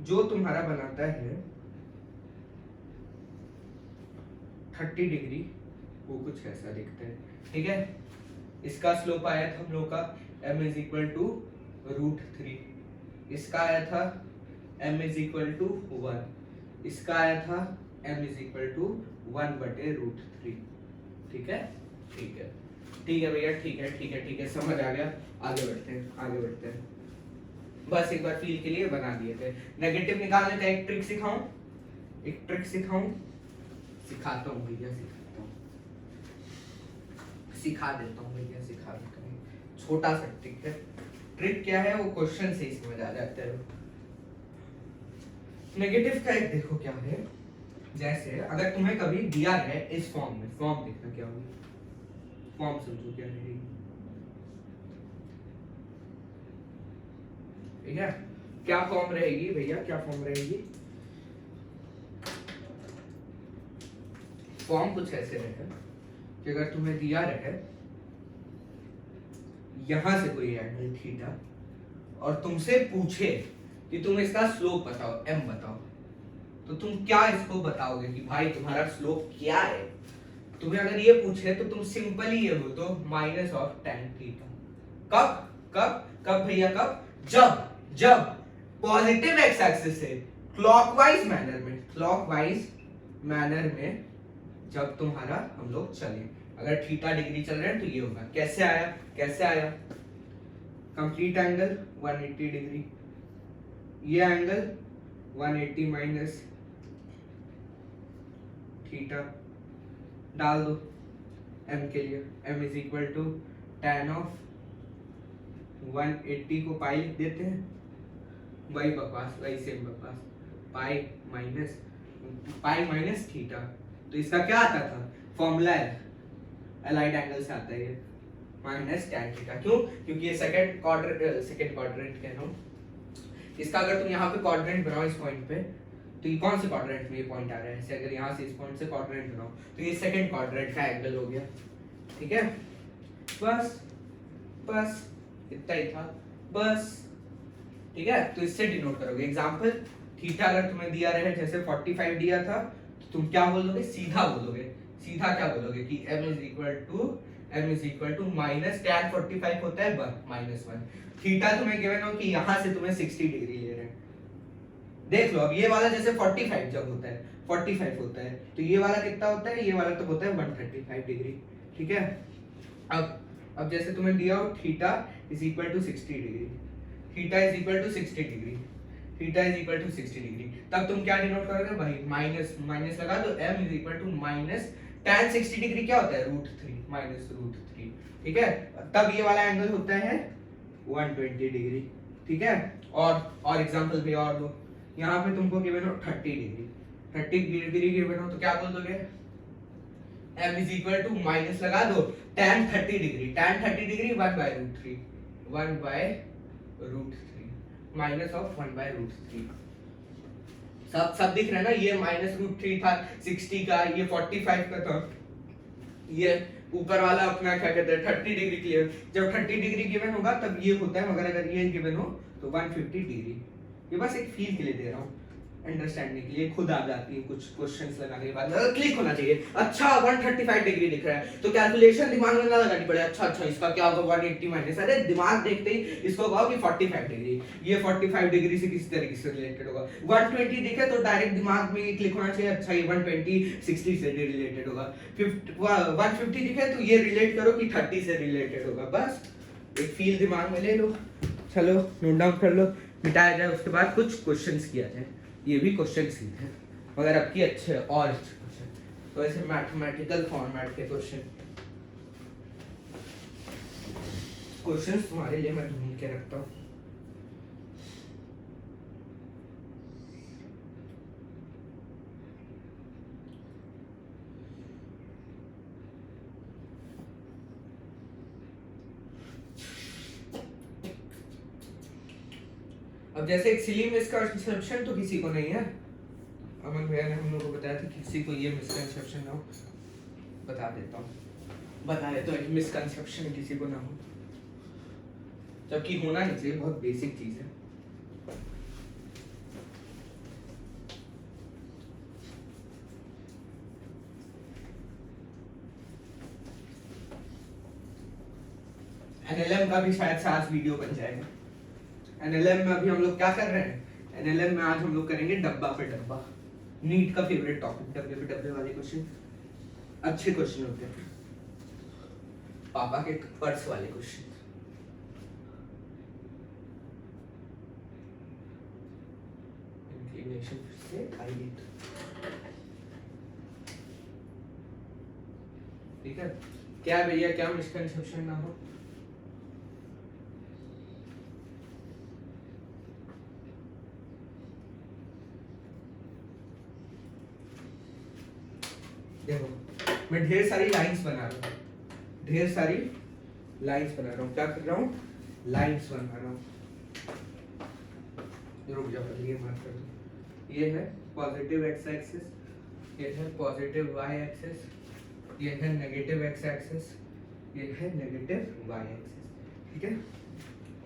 जो तुम्हारा बनाता है 30 डिग्री वो कुछ ऐसा दिखता है, ठीक है। इसका स्लोप आया था हम लोग का m इज इक्वल टू √3, इसका आया था m इज इक्वल टू 1, इसका आया था m इज इक्वल टू 1/√3, ठीक है, ठीक है, ठीक है भैया, ठीक है, ठीक है, ठीक है, समझ आ गया। आगे बढ़ते हैं, आगे बढ़ते हैं। बस एक बार फील के लिए बना दिए थे। नेगेटिव निकालने का एक ट्रिक सिखाऊं, एक ट्रिक सिखाऊं, सिखाता हूँ भैया, सिखाता हूँ, सिखा देता हूँ भैया, सिखा देता हूँ। छोटा सा ट्रिक है। ट्रिक क्या है वो क्वेश्चन से ही समझ आ जाता है। नेगेटिव का एक देखो क्या है, जैसे अगर तुम्हें कभी दिया है इस फॉर्म में, फॉर्म देखना क्या होगी, फॉर्म समझो क्या रहेगी, ठीक है। क्या फॉर्म रहेगी भैया, क्या फॉर्म रहेगी, फॉर्म कुछ ऐसे रहेगा कि अगर तुम्हें दिया रहे यहां से कोई एंगल थीटा और तुमसे पूछे कि तुम इसका स्लोप बताओ, m बताओ, तो तुम क्या इसको बताओगे कि भाई तुम्हारा स्लोप क्या है। तुम्हें अगर ये पूछे तो तुम सिंपली ये हो तो माइनस ऑफ tan थीटा। कब कब कब भैया, कब, जब जब पॉजिटिव एक्स एक्सिस से क्लॉकवाइज मैनर में, क्लॉकवाइज मैनर में जब तुम्हारा हम लोग चले, अगर थीटा डिग्री चल रहे हैं तो ये होगा। कैसे आया, कैसे आया, कंप्लीट एंगल 180 डिग्री, ये एंगल 180 माइनस थीटा डाल दो m के लिए, m is equal to tan of 180 को पाई लिख देते हैं, वही बकवास, वही सेम बकवास, पाई माइनस थीटा। तो इसका क्या आता था, फॉर्मूला है अलाइड एंगल से आता है ये, माइनस tan थीटा। क्यों, क्योंकि ये सेकंड क्वाड्रेंट कह रहा हूँ, इसका अगर तुम यहाँ पे क्वाड्रेंट बनाओ इस पॉइंट पे, तो ये कौन से क्वाड्रेंट में ये पॉइंट आ रहा है, ऐसे अगर यहाँ से इस पॉइंट से क्वाड्रेंट बनाओ तो ये सेकंड क्वाड्रेंट का एंगल हो गया, ठीक है। बस बस इतना ही था, बस, ठीक है। तो इससे डिनोट करोगे। एग्जांपल, थीटा अगर तुम्हें दिया रहे जैसे 45 दिया था तो तुम क्या बोलोगे, सीधा बोलोगे, सीधा क्या बोलोगे कि m is equal to minus tan 45 होता है -1। थीटा तुम्हें गिवन हो कि यहाँ से तुम्हें 60 डिग्री ले रहे हैं। देख लो, अब ये वाला जैसे 45 जब होता है, 45 होता है तो ये वाला कितना होता है, ये वाला तो होता है 135 डिग्री, ठीक है। अब जैसे तुम्हें दिया हो theta is equal to 60 degree, theta is equal to 60 degree, theta is equal to 60 degree, तब तुम क्या डिनोट करोगे भाई, माइनस माइनस लगा दो, m is equal to minus tan 60 degree क्या होता है, √3 माइनस √3, ठीक है। तब ये वाला एंगल होता है 120 डिग्री, ठीक है। और एग्जांपल भी और दो, यहाँ पे तुमको गिवन हो 30 डिग्री, 30 डिग्री गिवन हो तो क्या बोल दोगे, m is equal to minus लगा दो tan 30 degree, tan 30 degree 1/√3 minus of 1/√3। सब दिख रहा है ना, ये -√3 था 60 का, ये 45 का था, ये ऊपर वाला अपना क्या कहते हैं 30 डिग्री क्लियर। जब 30 डिग्री गिवन होगा तब ये होता है, मगर अगर ये गिवन हो तो 150 डिग्री। ये बस एक फील के लिए दे रहा हूँ, अंडरस्टैंडिंग के लिए खुद आ जाती है कुछ क्वेश्चंस लगाने के बाद क्लिक होना चाहिए। अच्छा 135 डिग्री दिख रहा है तो कैलकुलेशन दिमाग में ना लगानी पड़े, अच्छा अच्छा इसका क्या होगा 180 माइनस, अरे दिमाग देखते ही इसको कहो कि 45 डिग्री, ये 45 डिग्री से किस तरीके से रिलेटेड होगा। 120 दिखे तो डायरेक्ट दिमाग में क्लिक होना चाहिए, अच्छा ये 120 60 से रिलेटेड होगा। 150 दिखे तो ये रिलेट करो कि 30 से रिलेटेड होगा, बस एक फील दिमाग में ले लो। चलो नोट डाउन कर लो, मिटाया जाए, उसके बाद कुछ क्वेश्चंस किया जाए। ये भी क्वेश्चन सीखे मगर अब की अच्छे और अच्छे क्वेश्चन, तो ऐसे मैथमेटिकल फॉर्मेट के क्वेश्चंस तुम्हारे लिए मैं ढूंढ के रखता हूँ। अब जैसे एक सिली मिसकंसेप्शन तो किसी को नहीं है, अमन भैया ने हम लोग को बताया था किसी को ये मिसकंसेप्शन ना हो, बता देता हूँ एक मिसकंसेप्शन किसी को ना हो, जबकि होना नहीं चाहिए, बहुत बेसिक चीज है। एनएलएम का भी शायद साथ वीडियो बन जाएगा। एनएलएम में अभी हम लोग क्या कर रहे हैं, एनएलएम में आज हम लोग करेंगे डब्बा पे डब्बा, नीट का फेवरेट टॉपिक, डब्बे पे डब्बे वाले क्वेश्चन अच्छे क्वेश्चन होते हैं, पापा के पर्स वाले क्वेश्चन। इंक्लिनेशन से आइए, ठीक है क्या भैया, क्या मिसकंसेप्शन ना हो। देखो मैं ढेर सारी लाइंस बना रहा हूँ, ढेर सारी लाइंस बना रहा हूँ, क्या कर रहा हूँ, लाइंस बना रहा हूँ। रुक जाओ, ये मार्क कर दो, ये है पॉजिटिव एक्स एक्सिस, ये है पॉजिटिव वाई एक्सिस, ये है नेगेटिव एक्स एक्सिस, ये है नेगेटिव वाई एक्सिस, ठीक है।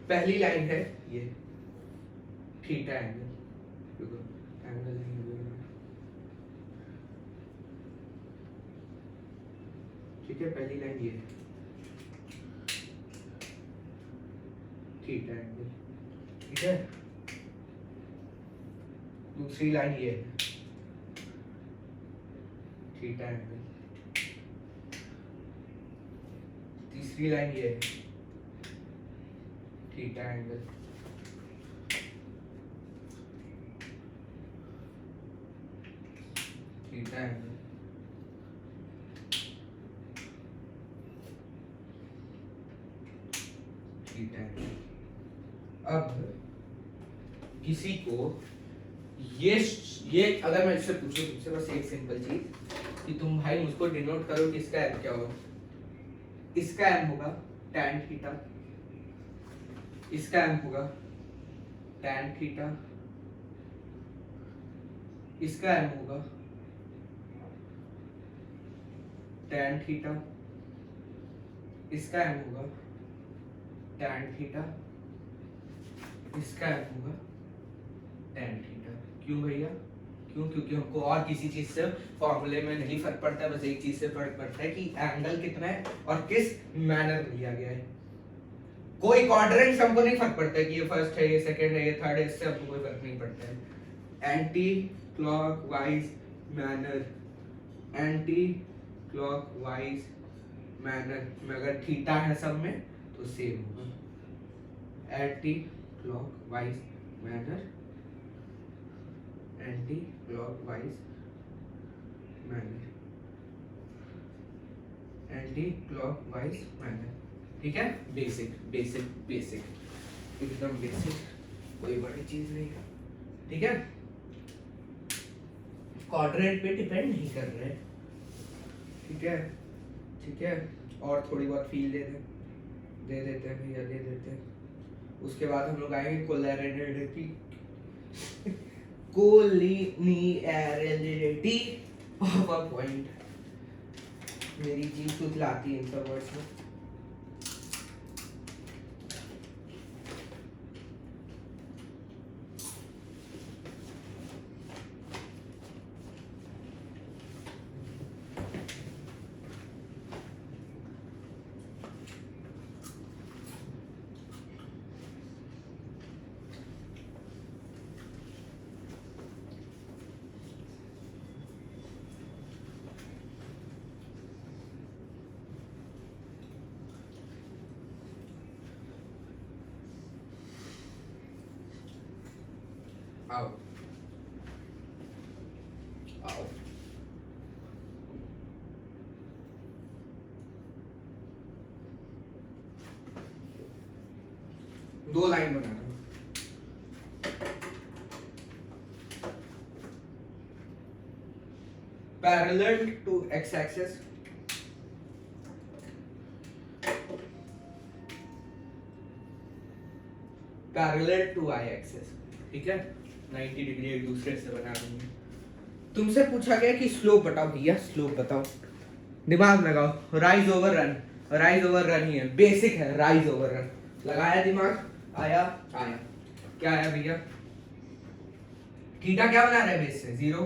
पहली लाइन है ये थीटा एंगल, देखो एंगल ठीक है, पहली लाइन ये थीटा एंगल, ठीक है। दूसरी लाइन ये थीटा एंगल, तीसरी लाइन ये theta angle, theta angle, theta angle. अब किसी को ये अगर मैं इससे पूछूं तुमसे बस एक सिंपल चीज कि तुम भाई मुझको डिनोट करो कि इसका एम क्या होगा, इसका एम होगा tan थीटा, इसका एम होगा tan थीटा, इसका एम होगा tan थीटा, इसका एम होगा tan थीटा, इसका एम होगा tan थीटा। क्यों भैया, क्यों? क्योंकि हमको और किसी चीज से फॉर्मूले में नहीं फर्क पड़ता है, बस एक चीज से फर्क पड़ता है कि एंगल कितना है और किस मैनर में लिया गया है। कोई क्वाड्रेंट हमको नहीं फर्क पड़ता है कि ये फर्स्ट है, ये सेकंड है, ये थर्ड है, इससे हमको कोई फर्क नहीं पड़ता है। Anti clockwise manner, anti clockwise manner में अगर थीटा है सब में तो सेम होगा, anti clockwise manner, anti clockwise manner, anti clockwise manner, ठीक है। बेसिक बेसिक बेसिक, एकदम बेसिक, कोई बड़ी चीज नहीं है, ठीक है। क्वाड्रेंट पे डिपेंड नहीं कर रहे, ठीक है, ठीक है। और थोड़ी बहुत फील दे देते हैं भैया, दे देते हैं। उसके बाद हम लोग आएंगे कोलैरिटी, कोलिनियरिटी ऑफ अ पॉइंट। मेरी जीभ तुतलाती है इन सब वर्ड्स में। आओ आओ। दो लाइन बना रहा हूं। Parallel to X axis, parallel to Y axis, ठीक है। 90 डिग्री एक दूसरे से बना देंगे। तुमसे पूछा गया कि स्लोप बताओ भैया, स्लोप बताओ, दिमाग लगाओ। Rise over run, rise over run ही है, बेसिक है राइज ओवर रन। लगाया दिमाग, आया आया, क्या आया भैया? थीटा क्या बना रहा है बेस से? 0।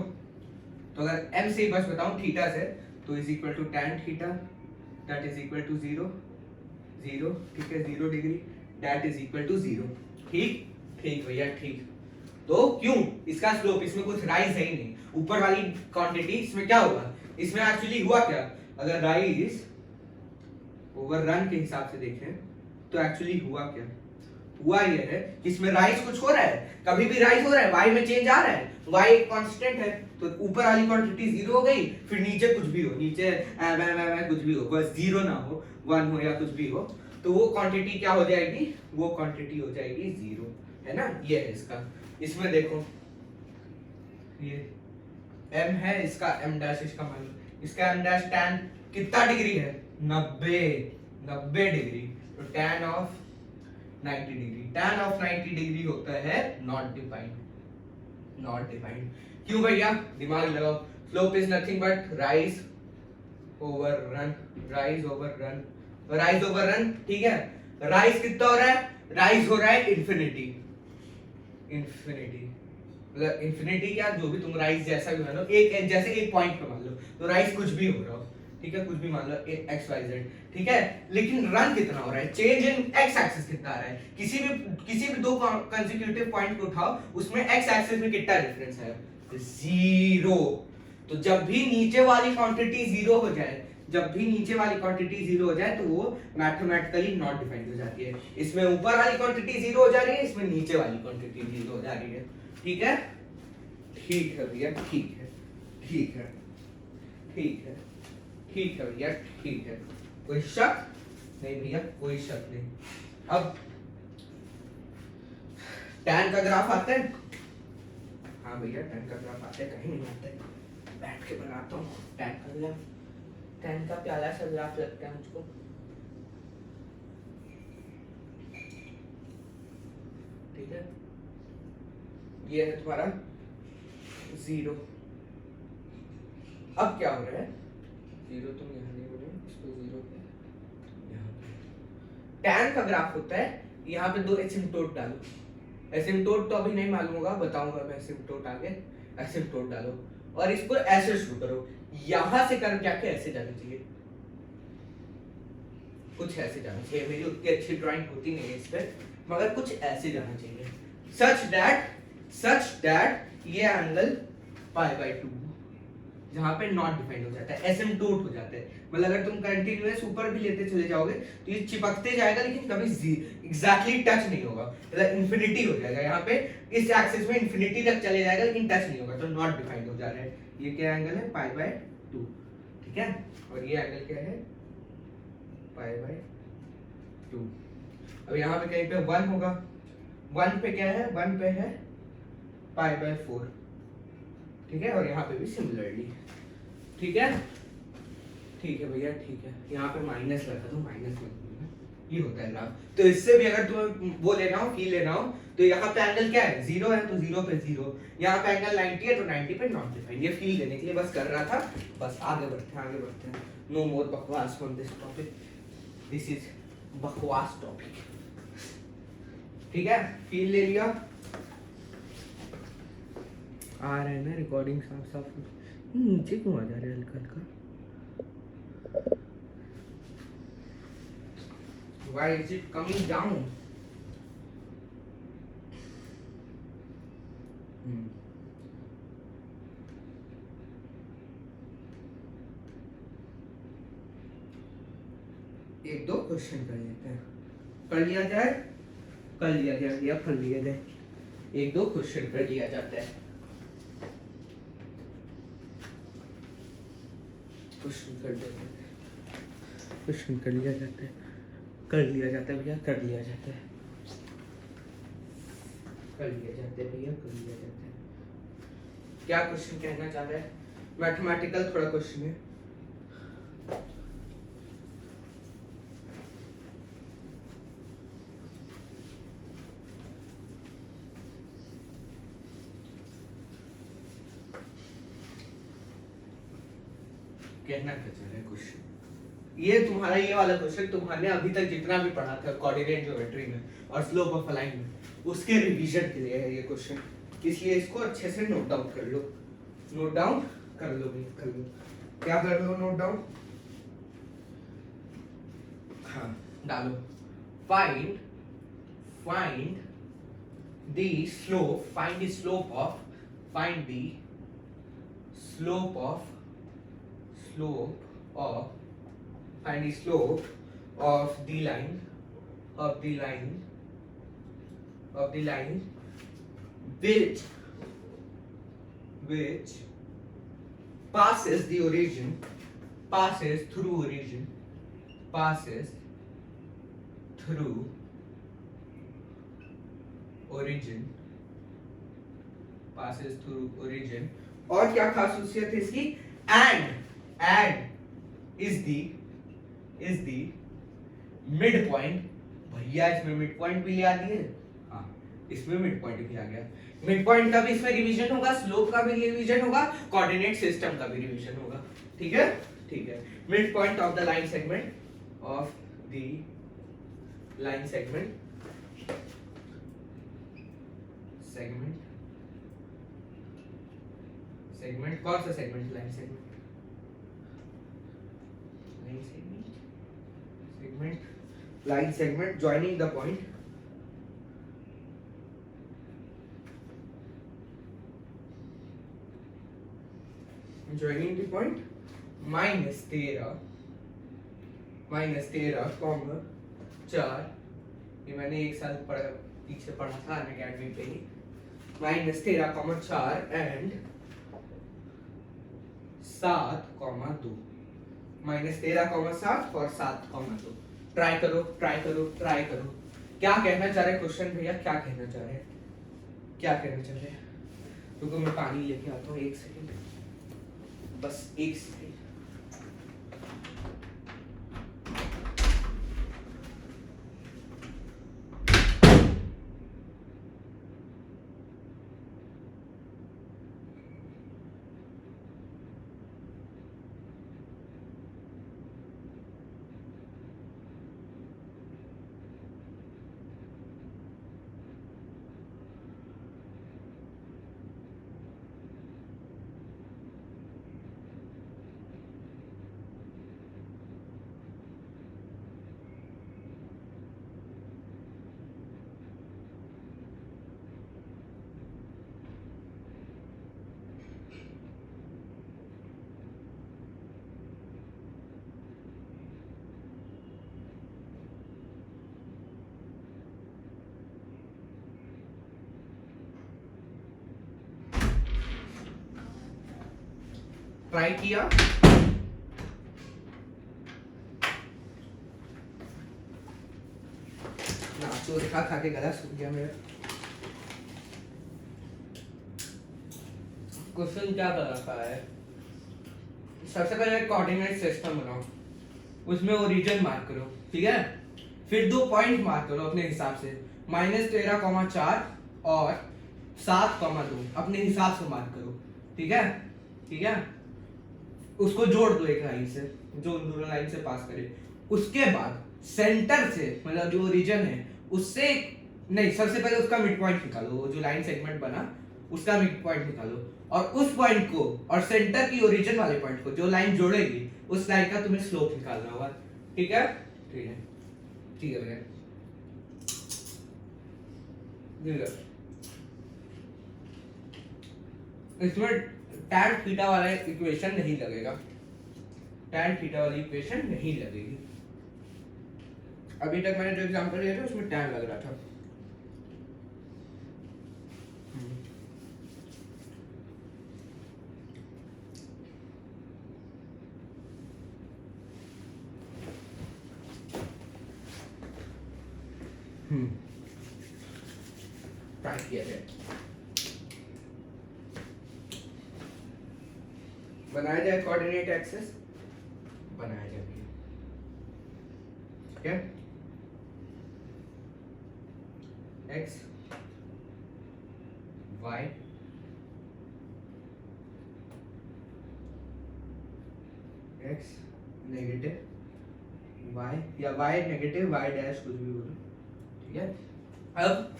तो अगर m से बस बताऊं थीटा से, तो is equal to tan theta that is equal to 0 0, ठीक है, 0 degree that is equal to 0। ठीक ठीक भैया ठीक। तो क्यों? इसका स्लोप, इसमें कुछ राइज है ही नहीं, ऊपर वाली क्वांटिटी, इसमें क्या होगा? इसमें एक्चुअली हुआ क्या? अगर राइज ओवर रन के हिसाब से देखें तो एक्चुअली हुआ क्या? हुआ ये है कि इसमें राइज कुछ हो रहा है, कभी भी राइज हो रहा है, y में चेंज आ रहा है, y एक कांस्टेंट है, तो ऊपर वाली क्वांटिटी 0 हो गई, फिर नीचे कुछ भी हो, नीचे कुछ भी हो, बस 0 ना हो, 1 हो या कुछ भी हो, तो वो क्वांटिटी क्या हो जाएगी? वो क्वांटिटी हो जाएगी 0, है ना। ये है इसका। इसमें देखो ये m है, इसका m डैश, इसका मान लो, इसका m डैश tan कितना डिग्री है? 90 डिग्री। तो tan of 90 degree, tan of 90 degree होता है नॉट डिफाइंड, नॉट डिफाइंड। क्यों भैया? दिमाग लगाओ। Slope is nothing but rise over run, rise over run, rise over run, ठीक है। राइज कितना हो रहा है? राइज हो रहा है इन्फिनिटी, इन्फिनिटी मतलब इन्फिनिटी क्या, जो भी तुम राइज जैसा भी मान लो, एक जैसे एक पॉइंट पे मान लो, तो राइज कुछ भी हो रहा हो, ठीक है, कुछ भी मान लो एक्स वाई जेड, ठीक है। लेकिन रन कितना हो रहा है? चेंज इन एक्स एक्सिस कितना आ रहा है? किसी भी दो कंसेक्यूटिव पॉइंट को उठाओ, उसमें एक्स एक्सिस में कितना डिफरेंस है? 0। तो जब भी नीचे वाली क्वांटिटी 0 हो जाए, जब भी नीचे वाली क्वांटिटी 0 हो जाए, तो वो मैथमेटिकली नॉट डिफाइंड हो जाती है। इसमें ऊपर वाली क्वांटिटी 0 हो जा रही है, इसमें नीचे वाली क्वांटिटी 0 हो जा रही है, ठीक है। ठीक है भैया ठीक है, ठीक है, ठीक है, ठीक है भैया ठीक है। कोई शक नहीं भैया, कोई शक नहीं। अब tan का ग्राफ आता है? हाँ भैया tan का ग्राफ आता है, कहीं नहीं आता है। बैठ के बनाता हूँ tan का ग्राफ। tan का प्याला सा ग्राफ लगता है मुझको। ठीक है, ये है तुम्हारा 0। अब क्या हो रहा है? 0 तुम यहाँ नहीं बोले, इसको 0 पे यहाँ पे। tan का ग्राफ होता है, यहाँ पे दो एसिम्पटोट डालो। एसिम्पटोट तो अभी नहीं मालूम होगा, बताऊंगा मैं एसिम्पटोट आगे। एसिम्पटोट डालो और इसको ऐसे शुरू करो, यहां से कर जाके ऐसे जाना चाहिए, कुछ ऐसे जाना चाहिए। मेरी उतनी अच्छी ड्राइंग होती नहीं है इस पे, मगर कुछ ऐसे जाना चाहिए, सच दैट ये एंगल π/2 जहां पे नॉट डिफाइंड हो जाता है, एसिम्पटोट हो जाता है। मतलब अगर तुम कंटीन्यूअस ऊपर भी लेते चले जाओगे तो ये चिपकते जाएगा, लेकिन कभी एग्जैक्टली टच नहीं होगा, मतलब इंफिनिटी हो जाएगा। यहाँ पे इस एक्सिस में इंफिनिटी तक चले जाएगा, लेकिन टच नहीं होगा, तो नॉट डिफाइंड हो जा रहा है। ये क्या एंगल है? π/2, ठीक है। और ये एंगल क्या है? π/2। अब यहाँ पे कहीं पे 1 होगा, 1 पे क्या है? 1 पे है π/4, ठीक है। और यहाँ पे भी सिमिलरली, ठीक है, ठीक है भैया ठीक है। यहाँ पे माइनस लगा दो, माइनस मत बोलना, ये होता है ग्राफ। तो इससे भी अगर तुम्हें वो लेना हो, फील लेना हो, तो यहाँ पे एंगल क्या है? 0 है, तो 0 पे 0। यहाँ पे एंगल 90 है, तो 90 पे नॉट डिफाइंड। ये फील लेने के लिए बस कर रहा था, बस आगे बढ़ते हैं, आगे बढ़ते हैं। नो मोर बकवास on this topic, this is बकवास टॉपिक, ठीक है। फील ले लिया, आ रहा है ना रिकॉर्डिंग साफ साफ? नीचे क्यों आ जा रहा है हल्का हल्का? Why is it coming down? एक दो क्वेश्चन कर लेते हैं, कर लिया जाए, कर लिया जाए या कर लिया जाए। एक दो क्वेश्चन कर लिया जाता है, क्वेश्चन कर देते हैं, क्वेश्चन कर लिया जाता है, कर लिया जाता है भैया, कर लिया जाता है, कर लिया जाता है भैया, कर लिया जाता है। क्या क्वेश्चन कहना चाह रहा है? मैथमेटिकल थोड़ा क्वेश्चन है। कहना क्या चाह रहा है क्वेश्चन? ये तुम्हारा ये वाला क्वेश्चन तुम्हारे अभी तक जितना भी पढ़ा था कोऑर्डिनेट ज्योमेट्री में और स्लोप ऑफ अ लाइन में, उसके रिवीजन के लिए है ये क्वेश्चन, इसलिए इसको अच्छे से नोट डाउन कर लो, नोट डाउन कर लो भैया, कर लो। क्या कर लो? नोट डाउन, हाँ डालो। Find find the slope, find the slope of, find the slope of, slope of, find the slope of the line, of the line, of the line which passes the origin, passes through origin, passes through origin, passes through origin। और क्या खासियत है इसकी? and is the mid point। भैया इसमें mid point भी आ दिए, हाँ इसमें मिड पॉइंट भी आ गया। मिड पॉइंट का भी इसमें रिवीजन होगा, स्लोप का भी रिवीजन होगा, कोऑर्डिनेट सिस्टम का भी रिवीजन होगा। ठीक है, ठीक है। Mid point of the line segment, of the line segment, segment, segment कौन सा segment? Line segment, line segment joining the point, joining the point minus 13 comma 4, ये मैंने एक साल पीछे पढ़ा था अनअकैडमी पे ही, -13,4 एंड 7,2, -13,7 और 7,2। ट्राई करो, ट्राई करो, ट्राई करो। क्या कहना चाह रहे क्वेश्चन भैया? क्या कहना चाह रहे हैं? क्या कहना चाह रहे हैं? रुको मैं पानी लेके आता हूँ, एक सेकंड, बस एक सेकंड। ट्राई किया, नाचोर खा के गला सूख गया मेरा। क्वेश्चन क्या कर रखा है? सबसे पहले कोऑर्डिनेट सिस्टम बनाओ, उसमें ओरिजिन मार्क करो, ठीक है। फिर 2 पॉइंट मार्क करो अपने हिसाब से, -13,4 और 7,2 अपने हिसाब से मार्क करो, ठीक है, ठीक है। उसको जोड़ दो एक लाइन से, जो दोनों लाइन से पास करे। उसके बाद सेंटर से, मतलब जो ओरिजिन है उससे, नहीं सबसे पहले उसका मिड पॉइंट निकालो, जो लाइन सेगमेंट बना उसका मिड पॉइंट निकालो, और उस पॉइंट को और सेंटर की ओरिजिन वाले पॉइंट को, जो लाइन जोड़ेगी उस लाइन का तुम्हें स्लोप निकालना होगा, ठीक है, ठीक है, ठीक है भैया। इसमें tan थीटा वाला इक्वेशन नहीं लगेगा, tan थीटा वाली इक्वेशन नहीं लगेगी। अभी तक मैंने जो एग्जांपल लिया था उसमें tan लग रहा था। ट्राई किया जाए, बनाया जाए कोऑर्डिनेट एक्सिस, बनाया जाए क्या x y x negative y या y नेगेटिव y डैश कुछ भी बोलो, ठीक है। अब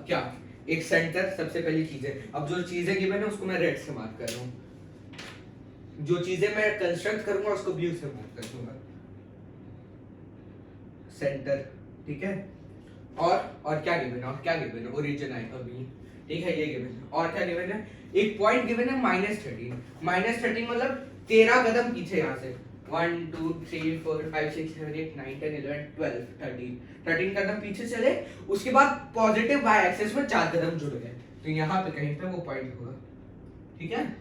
क्या, एक सेंटर, सबसे पहली चीज है, अब जो चीजें गिवन है उसको मैं रेड से मार्क कर रहा हूँ, जो चीजें मैं कंस्ट्रक्ट करूंगा उसको ब्लू से मार्क कर दूंगा, सेंटर, ठीक है। और क्या गिवन है, और क्या गिवन है, ओरिजिन है अभी, ठीक है, ये गिवन है। और क्या गिवन है, एक पॉइंट गिवन है -13, -13 मतलब 13 कदम पीछे, यहाँ से 1 2 3 4 5 6 7 8 9 10 11 12 13 कदम पीछे चले, उसके बाद पॉजिटिव y एक्सिस में 4 कदम जुड़ गए, तो यहाँ पे कहीं पे वो पॉइंट होगा, ठीक है।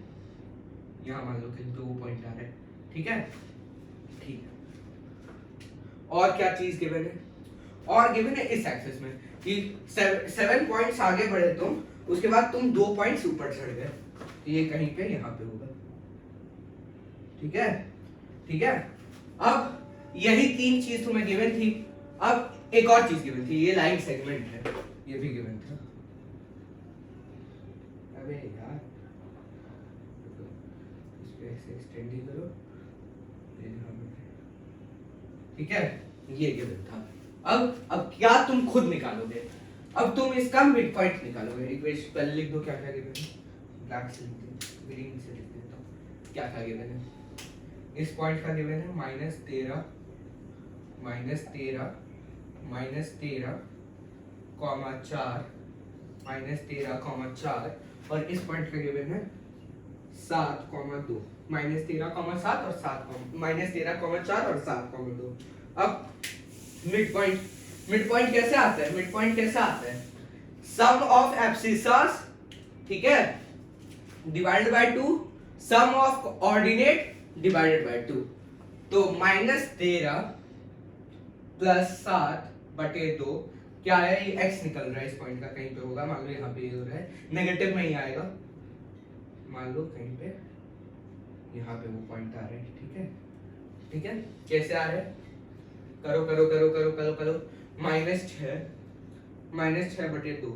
यहाँ मान लो कहीं पे वो पॉइंट आ रहा है, ठीक है, ठीक है। और क्या चीज गिवन है, और गिवन है इस एक्सिस में कि 7 पॉइंट्स आगे बढ़े तुम, उसके बाद तुम 2 पॉइंट्स ऊपर चढ़ गए, तो ये कहीं पे यहाँ पे होगा, ठीक है, ठीक है। अब यही 3 चीज तुम्हें गिवन थी, अब एक और चीज गिवन थी, ये लाइन सेगमेंट है, ये भी गिवन था। अबे यार इसको ऐसे एक्सटेंड ही करो, ठीक है, ये गिवन था। अब क्या तुम खुद निकालोगे, अब तुम इसका मिड पॉइंट निकालोगे, इक्वेशन पहले लिख दो क्या क्या गिवन है, ब्लैक से लिख दो, ग्रीन से लिख देता हूं, क्या क्या गिवन है। इस पॉइंट का गिवन है -13 कॉमा 4 -13,4, और इस पॉइंट का गिवन है 7,2, -13,7 और 7, -13,4 और 7,2। अब मिड पॉइंट कैसे आता है, मिड पॉइंट कैसे आता है, सम ऑफ एब्सिसस, ठीक है, divided by 2, sum of ordinate divided by 2, तो -13 प्लस 7/2 क्या है, ये x निकल रहा है इस पॉइंट का, कहीं पे होगा, मान लो यहाँ पे ये हो रहा है, नेगेटिव में ही आएगा, मान लो कहीं पे यहाँ पे वो पॉइंट आ रहा है, ठीक है, ठीक है, कैसे आ रहा है, करो करो करो करो करो करो, -6/2,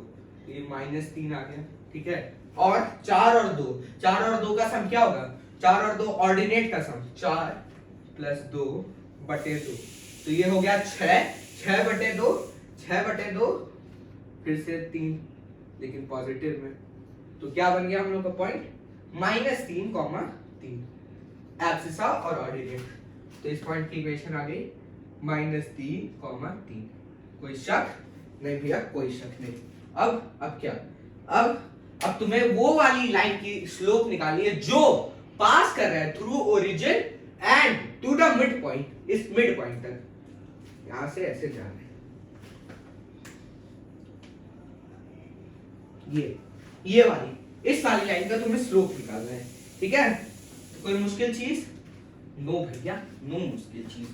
ये -3 आ गया, ठीक है, और 4 और 2 का सम क्या होगा, 4 और 2 ऑर्डिनेट का सम, 4 + 2/2, तो ये हो गया 6/2, फिर से 3, लेकिन पॉजिटिव में, तो क्या बन गया हम लोग का पॉइंट, -3,3, एब्सिसा और ऑर्डिनेट, तो इस पॉइंट की इक्वेशन आ गई -3,3। कोई शक नहीं भैया, कोई शक नहीं। अब क्या, अब तुम्हें वो वाली लाइन की स्लोप निकालनी है जो पास कर रहा है through origin and to the mid point, इस मिड पॉइंट तक, यहां से ऐसे जाना है, ये वाली, इस वाली लाइन का तुम्हें स्लोप निकालना है, ठीक है। तो कोई मुश्किल चीज, नो भैया, नो मुश्किल चीज,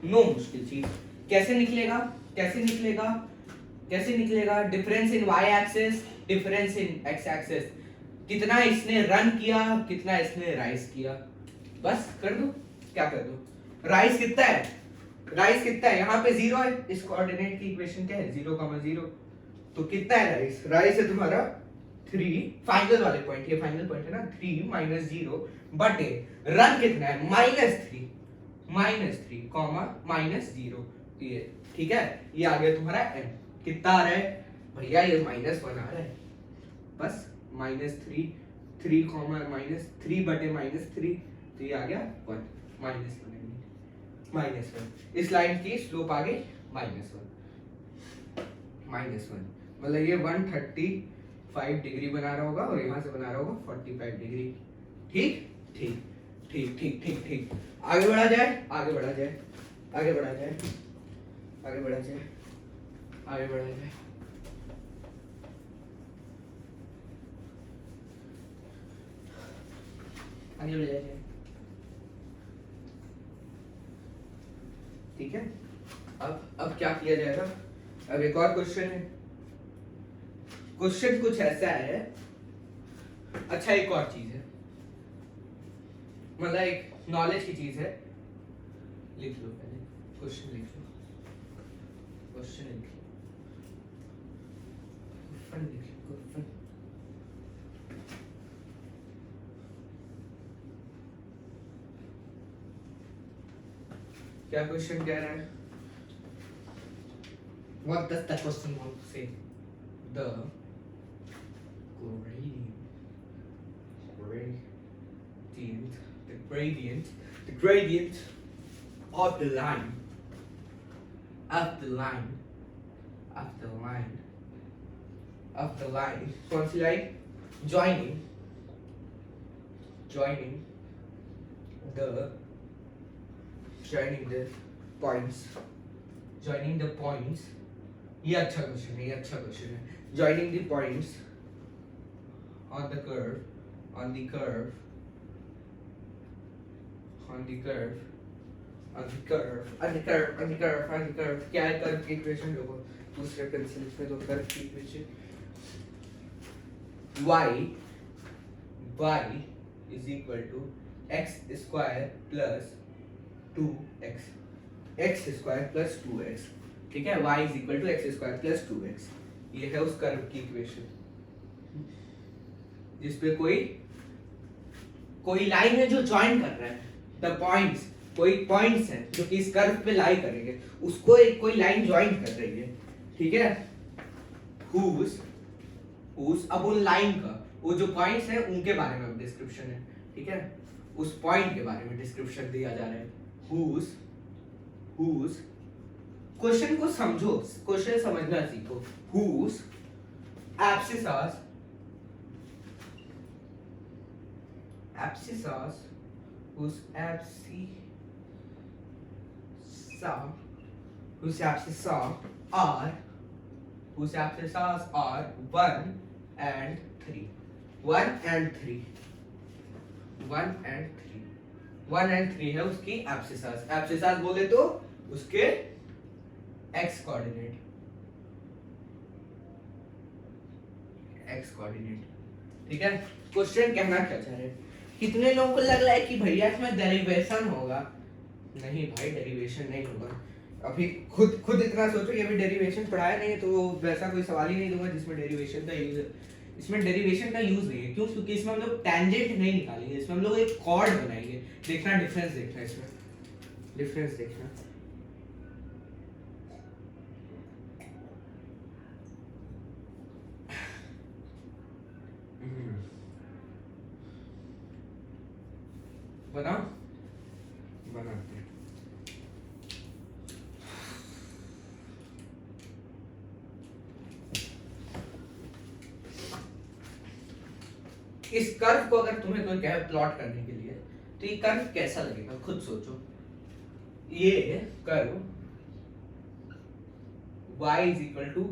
नो मुश्किल चीज। कैसे निकलेगा, कैसे निकलेगा, कैसे निकलेगा, difference in y axis, difference in x axis, कितना इसने रन किया, कितना इसने राइज किया, बस कर दो, क्या कर दो, राइज कितना है, राइज कितना है, यहाँ पे 0 है, इस कोऑर्डिनेट की इक्वेशन क्या है, 0,0, तो कितना है राइज, राइज है तुम्हारा 3, फाइनल वाले पॉइंट, ये फाइनल पॉइंट है ना, 3 - 0 बटे रन कितना है, -3, -0, ये ठीक है, ये आ गया तुम्हारा m, कितना आ रहा है भैया, ये -1 आ रहा है, बस -3, 3 बटे -3, तो ये आ गया 1, -1, इस लाइन की स्लोप आ गई -1, मतलब ये 135 डिग्री बना रहा होगा, और यहाँ से बना रहा होगा 45 डिग्री, ठीक ठीक ठीक ठीक ठीक ठीक। आगे बढ़ा जाए, आगे बढ़ा जाए, आगे बढ़ा जाए, आगे बढ़ा जाए, आगे बढ़ा जाए, आगे बढ़ जाइए। ठीक है, अब क्या किया जाएगा? अब एक और क्वेश्चन है। क्वेश्चन कुछ ऐसा है, अच्छा एक और चीज है, मतलब एक नॉलेज की चीज है। लिख लो पहले क्वेश्चन, लिख लो क्वेश्चन, लिख लो क्वेश्चन, लिख लो क्वेश्चन। क्या क्वेश्चन कह रहा है? What does the question want to say? The gradient of the line, कौन सी लाइन? joining the points, ये अच्छा क्वेश्चन है, joining the points on the curve क्या है कर्व की इक्वेशन? देखो दूसरे पेंसिल में तो कर्व की equation y is equal to x square plus 2x, ठीक है, y is equal to x square plus 2x, ये है उस कर्व की इक्वेशन जिसपे कोई लाइन है जो ज्वाइन कर रहा है द पॉइंट्स, कोई पॉइंट्स हैं जो कि इस कर्व पे लाई करेंगे, उसको एक कोई लाइन ज्वाइन कर रही है, ठीक है, whose अब उन लाइन का वो जो पॉइंट्स हैं उनके बारे में डिस्क्रिप्शन है, ठीक है, उस पॉइंट के बारे में डिस्क्रिप्शन दिया जा रहा है। whose क्वेश्चन को समझो, क्वेश्चन समझना सीखो। whose abscissas are 1 and 3, 1 and 3 है उसकी एब्सिसास बोले तो उसके x कोऑर्डिनेट, ठीक है। क्वेश्चन कहना क्या चाह रहे हैं? कितने लोगों को लग रहा है कि भैया इसमें डेरिवेशन होगा? नहीं भाई, डेरिवेशन नहीं होगा। अभी खुद इतना सोचो कि अभी डेरिवेशन पढ़ाया नहीं है तो वैसा कोई सवाल ही नहीं दूंगा जिसमें डेरिवेशन का यूज है। इसमें डेरिवेशन का यूज नहीं है, क्यों? क्योंकि इसमें हम लोग टेंजेंट नहीं निकालेंगे, इसमें हम लोग एक कॉर्ड बनाएंगे। देखना डिफरेंस, देखना इसमें डिफरेंस देखना। बनाते हैं। इस कर्व को अगर तुम्हें कोई कहे प्लॉट करने के लिए तो ये कर्व कैसा लगेगा? खुद सोचो। ये curve y is equal to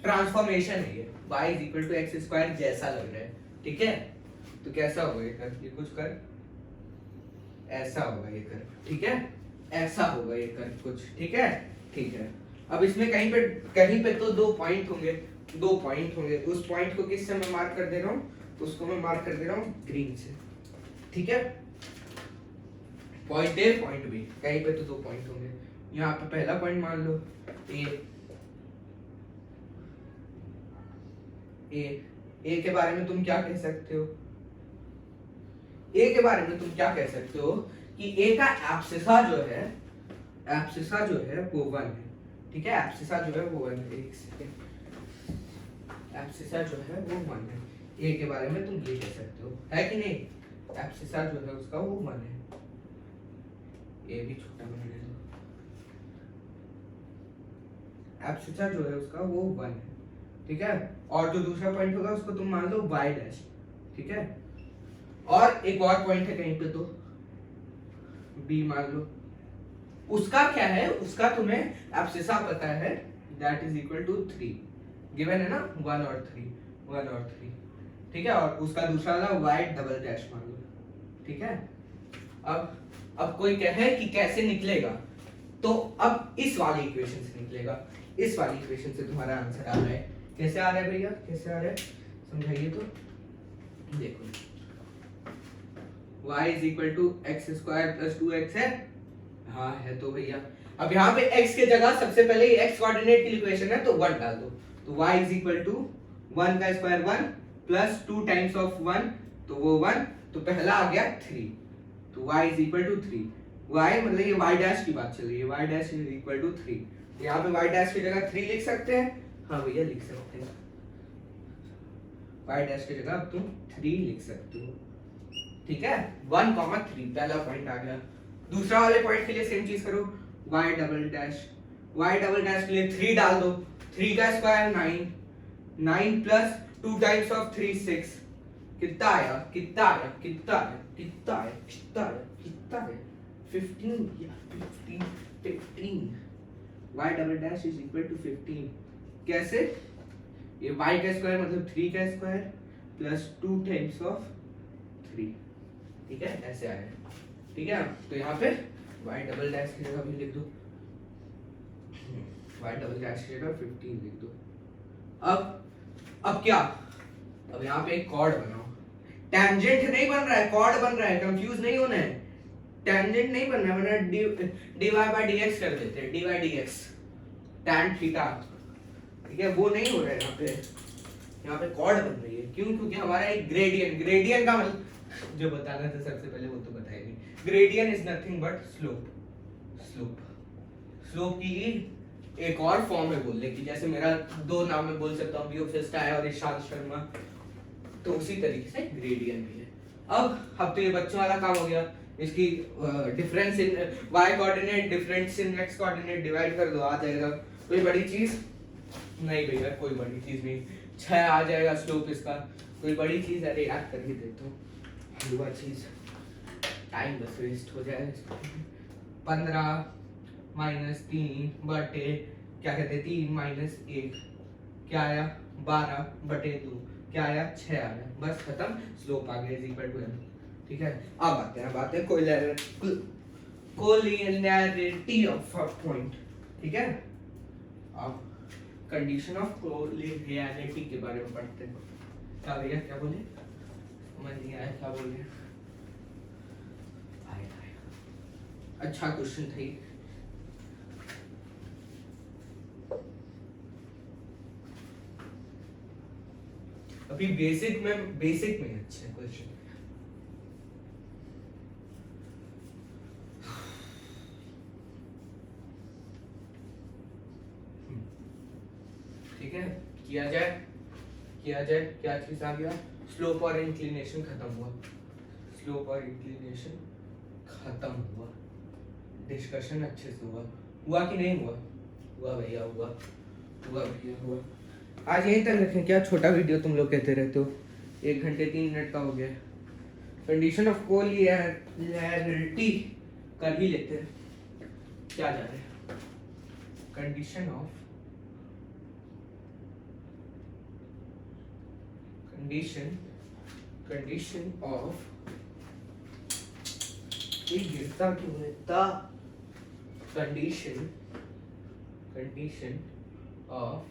transformation है, ये y is equal to X square जैसा लग रहा है, ठीक है। तो कैसा होगा ये कर्व? ये कुछ कर्व ऐसा होगा ये कर्व, ठीक है, ऐसा होगा ये कर्व कुछ, ठीक है, ठीक है। अब इसमें कहीं पे तो दो पॉइंट होंगे, उस पॉइंट को किससे मैं मार्क कर दे रहा हूँ? उसको मैं मार्क कर दे रहा हूँ ग्रीन से, ठीक है। पॉइंट ए पॉइंट बी, कहीं पे तो दो पॉइंट होंगे। यहाँ पे पहला पॉइंट मान लो ए के बारे में तुम क्या कह सकते हो? ए के बारे में तुम क्या कह सकते हो कि ए का एब्सिसा जो है वो 1 है, ठीक है, एब्सिसा जो है वो 1 है। एक सेकंड, एब्सिसा जो है वो 1 है। ए के बारे में तुम ये कह सकते हो, है कि नहीं? एब्सिसा जो है उसका वो 1 है। ए भी छोटा बनाने दो। एब्सिसा जो है उसका वो 1 है, ठीक है। और जो दूसरा पॉइंट होगा उसको तुम मान लो y डैश, ठीक है। और एक और पॉइंट है कहीं पे तो b मान लो, उसका क्या है? उसका तुम्हें एब्सिसा पता है, that is equal to 3 given है ना, 1 और 3, ठीक है। और उसका दूसरा वाला y डबल डैश मान लो, ठीक है। अब कोई कहे कि कैसे निकलेगा, तो अब इस वाली इक्वेशन से निकलेगा। इस वाली इक्वेशन से तुम्हारा आंसर आ रहा है। कैसे आ रहा है भैया, कैसे आ रहा है समझाइए तो। देखो y is equal to X square plus 2x है, हाँ है तो भैया। अब यहाँ पे x की जगह सबसे पहले x कोऑर्डिनेट की इक्वेशन है तो 1 डाल दो, तो y इज इक्वल टू 1 का स्क्वायर 1 प्लस 2 टाइम्स ऑफ 1 तो वो 1, तो पहला आ गया 3, तो y is equal to 3। y मतलब ये y डैश की बात चल रही है, y dash is equal to 3। यहाँ पे y डैश की जगह 3 लिख सकते हैं, हाँ भैया लिख सकते हैं। y डैश की जगह अब तुम 3 लिख सकते हो, ठीक है। 1,3 पहला पॉइंट आ गया। दूसरा वाले पॉइंट के लिए सेम चीज करो, y डबल डैश के लिए 3 डाल दो, 3 का स्क्वायर 9, 9 प्लस 2 टाइम्स ऑफ 3 6, कितना आया 15 y double dash is equal to 15। कैसे, ये y का स्क्वायर मतलब 3 का स्क्वायर प्लस 2 टाइम्स ऑफ 3, ठीक है, ऐसे आया, ठीक है। तो यहाँ पे y डबल डैश की जगह भी लिख दो, y डबल डैश की जगह 15 लिख दो। अब क्या, अब यहाँ पे एक कॉर्ड बनाओ। टेंजेंट नहीं बन रहा है, कॉर्ड बन रहा है, कंफ्यूज नहीं होना है। टेंजेंट नहीं बनना है, वरना dy by dx कर देते हैं, dy dx tan थीटा, ठीक है, वो नहीं हो रहा है यहाँ पे। यहाँ पे कॉर्ड बन रही है, क्यों, क्योंकि हमारा एक ग्रेडियंट का मतलब जो बताना था सबसे पहले वो तो बताएंगे। Gradient is nothing but slope की एक और फॉर्म है बोलने की, जैसे मेरा 2 नाम में बोल सकता हूँ, बियोफिस्ट है और इरशाद शर्मा, तो उसी तरीके से ग्रेडियंट भी है। अब तो ये बच्चों वाला काम हो गया, इसकी difference in y coordinate difference in x coordinate divide कर दो, आ जाएगा। कोई बड़ी चीज नहीं भैया, कोई बड़ी चीज नहीं, 6 आ जाएगा स्लोप इसका, कोई बड़ी चीज, अरे याद कर ही देता हूँ, युवा चीज, टाइम बस वेस्ट हो जाएगा। 15 माइनस 3 बटे क्या कहते हैं 3 माइनस 1 क्या आया 12 बटे 2 क्या आया 6 आया, बस खत्म, स्लोप आ गया इज इक्वल टू m, ठीक है। अब आते हैं कोलिनियरिटी ऑफ अ पॉइंट, ठीक है। अब कंडीशन ऑफ कोलिनियरिटी के बारे में पढ़ते हैं। क्या भैया क्या बोले, समझ नहीं आया क्या बोले, अच्छा क्वेश्चन था ये। अभी बेसिक में अच्छे क्वेश्चन, ठीक है। किया जाए क्या चीज आ गया, स्लोप और इंक्लिनेशन खत्म हुआ, डिस्कशन अच्छे से हुआ कि नहीं हुआ भैया, हुआ। आज यहीं तक रखें क्या, छोटा वीडियो तुम लोग कहते रहते हो, 1 घंटे 3 मिनट का हो गया। कंडीशन ऑफ कोलिनियरिटी कर ही लेते हैं, क्या जा रहे हैं, कंडीशन ऑफ गिरता क्यों है, कंडीशन ऑफ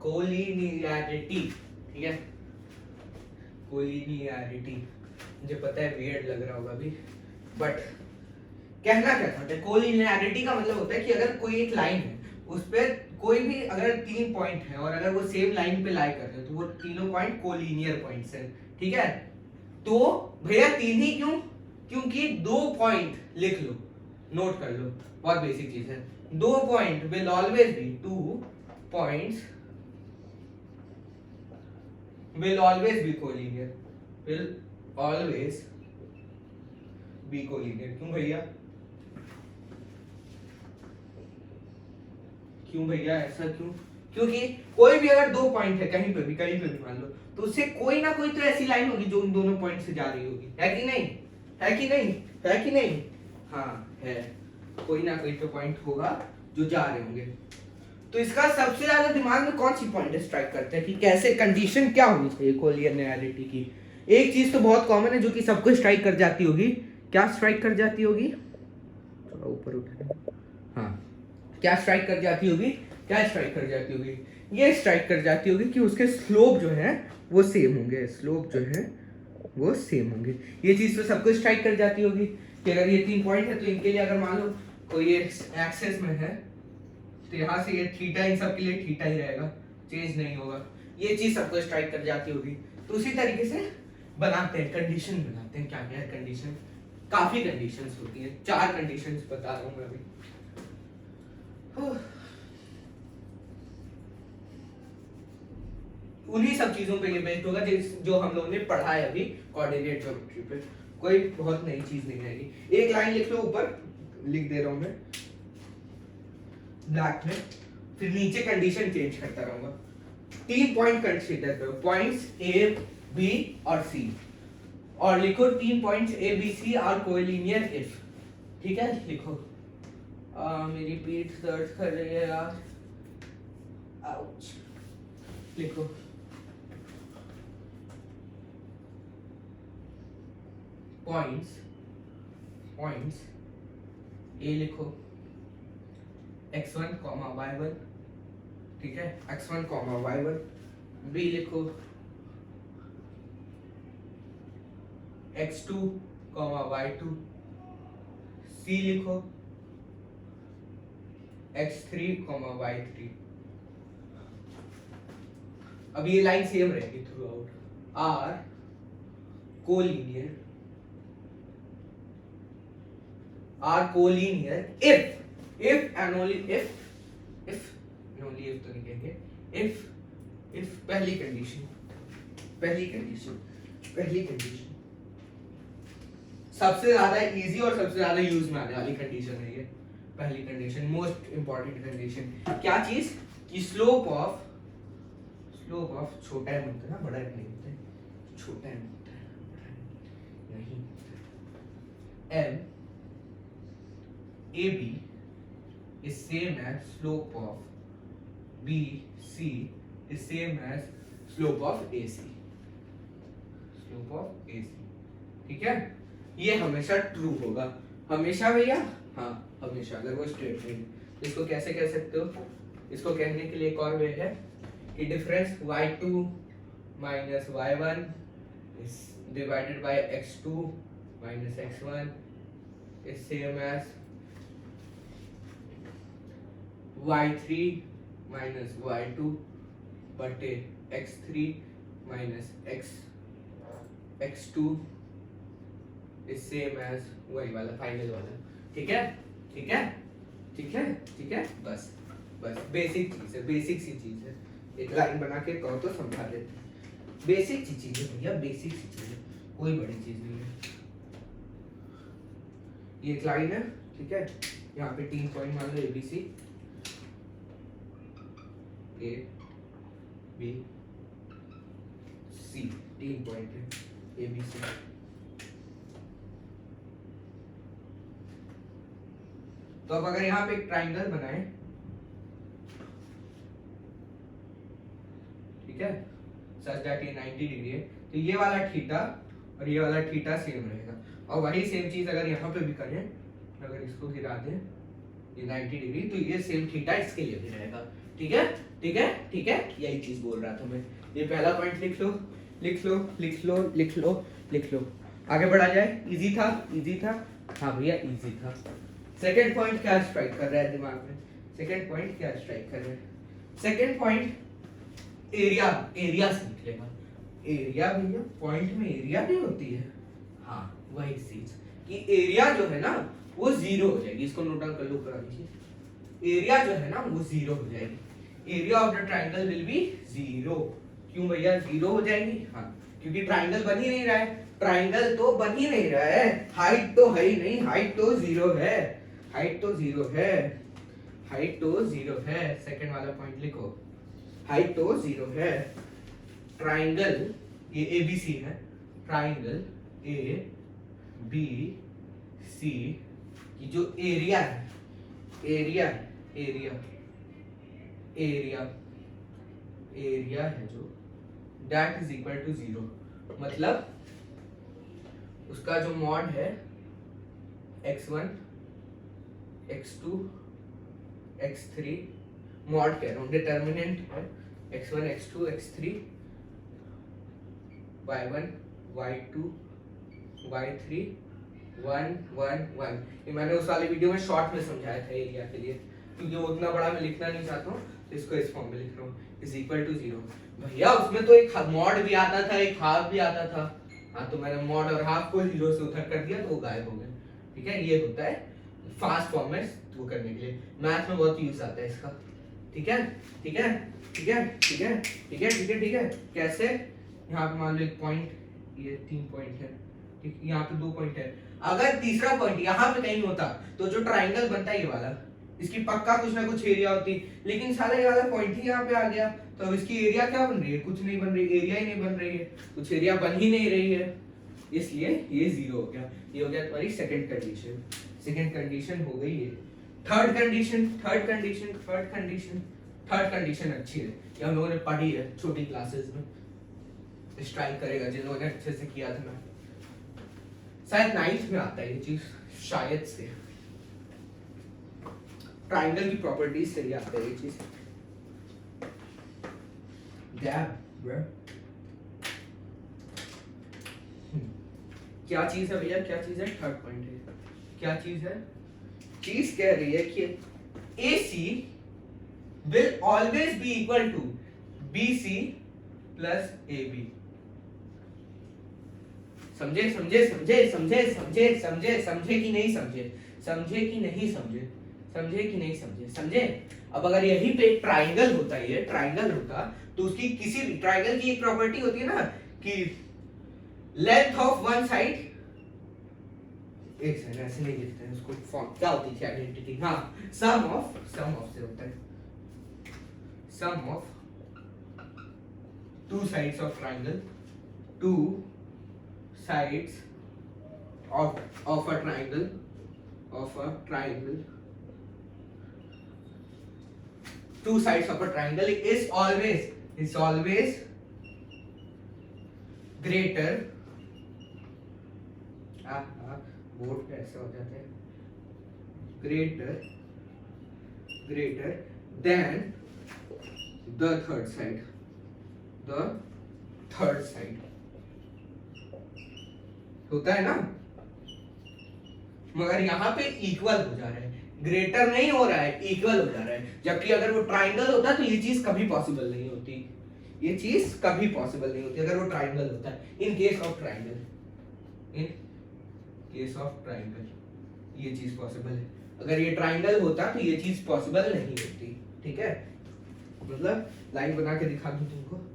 कोलिनियरिटी, ठीक है, कोलिनियरिटी, मुझे पता है वियर्ड लग रहा होगा अभी, बट कहना क्या चाहते हैं, कोलिनियरिटी का मतलब होता है कि अगर कोई एक लाइन है उस पे कोई भी अगर 3 पॉइंट है और अगर वो सेम लाइन पे लाई कर रहे हो तो वो तीनों पॉइंट कोलिनियर पॉइंट्स हैं, ठीक है। तो भैया 3 ही क्यों, क्योंकि 2 पॉइंट लिख लो, नोट कर लो, बहुत बेसिक चीज है। 2 point will always be 2 points will always be collinear, क्यों भैया ऐसा क्यों, क्योंकि कोई भी अगर 2 पॉइंट है कहीं पे भी मान लो, तो उससे कोई ना कोई तो ऐसी लाइन होगी जो उन दोनों पॉइंट से जा रही होगी, है कि नहीं, हाँ है। कोई ना कोई तो पॉइंट होगा जो जा रहे होंगे। तो इसका सबसे ज्यादा दिमाग में कौन सी पॉइंट स्ट्राइक करते हैं कि कैसे कंडीशन क्या होनी चाहिए कोलिनियरिटी की। एक चीज तो बहुत कॉमन है जो कि सबको स्ट्राइक कर जाती होगी। क्या स्ट्राइक कर जाती होगी, थोड़ा ऊपर उठा, हाँ, क्या स्ट्राइक कर जाती होगी, क्या स्ट्राइक कर जाती होगी, ये स्ट्राइक कर जाती होगी कि उसके स्लोप जो है वो सेम होंगे, स्लोप जो है वो सेम होंगे। ये चीज तो सबको स्ट्राइक कर जाती होगी कि अगर ये 3 पॉइंट है तो इनके लिए अगर मान लो कोई एक्सेस में है तो यहाँ से ये थीटा, इन सब के लिए थीटा ही रहेगा, चेंज नहीं होगा। ये चीज सबको स्ट्राइक कर जाती होगी। तो उसी तरीके से बनाते हैं, कंडीशन बनाते हैं। क्या क्या है कंडीशन, काफी कंडीशंस होती हैं, 4 कंडीशंस बता रहा हूँ मैं अभी। उन्हीं सब चीजों पे ये बेस्ड होगा जो हम लोगों ने पढ़ा है अभी कोऑर्डिनेट ज्योमेट्री पे। कोई बहुत नई चीज नहीं आएगी। एक लाइन लिख लो, ऊपर लिख दे रहा हूं मैं ब्लैक में, फिर नीचे कंडीशन चेंज करता रहूंगा। 3 पॉइंट कंसीडर करो, पॉइंट्स ए बी और सी, और लिखो 3 points A B C are collinear if. ठीक है, लिखो। मेरी पीठ दर्द कर रही है यार, आउच। लिखो पॉइंट्स ए लिखो x1, y1, ठीक है, x1, y1। बी लिखो x2, y2। सी लिखो x3, y3। अब ये लाइन सेम रहेगी throughout. Are collinear if and only if and only if तो नहीं कहेंगे, if पहली कंडीशन सबसे ज्यादा इजी और सबसे ज्यादा यूज में आने वाली कंडीशन है ये पहली कंडीशन, मोस्ट इंपॉर्टेंट कंडीशन। क्या चीज कि स्लोप ऑफ छोटा है होता है ना, बड़ा नहीं होता है, छोटा है होता है नहीं, m AB is same as slope of BC is same as slope of AC, ठीक है। ये हमेशा ट्रू होगा, हमेशा भैया, हाँ हमेशा। अगर वो स्ट्रेट लाइन, इसको कैसे कह सकते हो, इसको कहने के लिए एक और वे है कि difference y2 minus y1 is divided by x2 minus x1 is same as y3 minus y2 बटे x3 minus x2 is same as वही वाला फाइनल वाला। ठीक है। बस बेसिक चीज है, बेसिक सी चीज है। एक लाइन बना के कहो तो समझा देते हैं। बेसिक सी चीज है भैया, बेसिक सी चीज है, कोई बड़ी चीज नहीं है। ये एक लाइन है, ठीक है। यहाँ पे 3 पॉइंट मान लो ABC, A B C, 3 point है ABC। तो अब अगर यहाँ पे एक ट्राइंगल बनाए, ठीक है, सच दैट ये 90 डिग्री है, तो ये वाला थीटा और ये वाला थीटा सेम रहेगा। और वही सेम चीज अगर यहाँ पे भी करें, अगर इसको गिरा दें ये 90 डिग्री, तो ये सेम थीटा इसके लिए भी रहेगा। ठीक है, यही चीज बोल रहा था मैं। ये पहला पॉइंट लिख लो। आगे बढ़ा जाए। इजी था, हाँ भैया इजी था। सेकंड पॉइंट क्या स्ट्राइक कर रहा है दिमाग में, सेकंड पॉइंट एरिया से निकलेगा। एरिया भैया, पॉइंट में एरिया भी होती है, हाँ वही चीज कि एरिया जो है ना वो 0 हो जाएगी। इसको नोट डाउन कर लो, करा दीजिए। एरिया जो है ना वो 0 हो जाएगी। Area of the triangle will be 0। क्यों भैया 0 हो जाएगी? हाँ, क्योंकि ट्राइंगल बन ही नहीं रहा है। ट्राइंगल तो बन ही नहीं रहा है, हाइट तो है ही नहीं, हाइट तो 0 है। सेकंड वाला पॉइंट लिखो, हाइट तो 0 है। ट्राइंगल ये ABC है, ट्राइंगल ABC की जो एरिया है एरिया एरिया एरिया एरिया है जो दैट इज इक्वल टू 0, मतलब उसका जो मॉड है x1 x2 x3, मॉड कह रहा हूँ, डिटर्मिनेंट है x1 x2 x3 y1 y2 y3 1 1 1। ये मैंने उस वाले वीडियो में शॉर्ट में समझाया था एरिया के लिए, क्योंकि वो उतना बड़ा मैं लिखना नहीं चाहता हूँ, तो इसको इस फॉर्म में लिख रहा हूँ, इज इक्वल टू 0। भैया उसमें तो एक मॉड भी आता था, एक हाफ भी आता था। हाँ, तो मैंने मॉड और हाफ को 0 से उधर कर दिया तो वो गायब हो गए। ठीक है, ये होता है फास्ट फॉर्म में वो करने के लिए, मैथ में बहुत यूज आता है इसका। ठीक है ठीक है ठीक है ठीक है ठीक है ठीक है ठीक है। कैसे? यहाँ पे मान लो एक पॉइंट, ये 3 पॉइंट है, ठीक, यहाँ पे 2 पॉइंट है। अगर तीसरा पॉइंट यहाँ पे कहीं होता तो जो ट्राइंगल बनता है ये वाला, इसकी पक्का कुछ ना कुछ एरिया होती, लेकिन साला ये वाला पॉइंट ही यहाँ पे आ गया, तो अब इसकी एरिया क्या बन रही है? कुछ नहीं बन रही, एरिया ही नहीं बन रही है, कुछ एरिया बन ही नहीं रही है, इसलिए ये 0 हो गया। ये हो गया तुम्हारी सेकंड कंडीशन। सेकंड कंडीशन हो गई ये। Third condition, third condition, third condition, third condition अच्छी है, ये हम लोगों ने पढ़ी है छोटी क्लासेस में। स्ट्राइक करेगा जिन लोगों ने अच्छे से किया था, ना शायद 9th में आता है ये चीज, शायद से ट्राइंगल की प्रॉपर्टीज से ही आता है ये चीज। क्या चीज है भैया, क्या चीज है? थर्ड पॉइंट है, क्या चीज है? चीज कह रही है कि AC will always be equal to BC plus AB। समझे समझे समझे समझे समझे समझे समझे कि नहीं समझे? समझे कि नहीं समझे? समझे कि नहीं समझे? समझे? अब अगर यहीं पे ट्राइंगल होता, ये ट्राइंगल होता, तो उसकी किसी भी ट्राइंगल की एक प्रॉपर्टी होती है ना कि लेंथ ऑफ वन साइड, एक सेकंड ऐसे नहीं लिखते हैं उसको, फॉर्म क्या होती थी आइडेंटिटी, हाँ, सम ऑफ से होता है, sum of two sides of triangle, two sides of a triangle, two sides of a triangle is always greater, board पे ऐसे हो जाते हैं, greater than the third side, होता है ना। मगर यहाँ पे इक्वल हो जा रहा है, ग्रेटर नहीं हो रहा है, इक्वल हो जा रहा है। जबकि अगर वो ट्राइंगल होता तो ये चीज कभी पॉसिबल नहीं होती, ये चीज कभी पॉसिबल नहीं होती अगर वो ट्राइंगल होता है। इन केस ऑफ ट्राइंगल ये चीज पॉसिबल है, अगर ये ट्राइंगल होता तो ये चीज पॉसिबल नहीं होती। ठीक है, मतलब लाइन बना के दिखा दूं तुमको,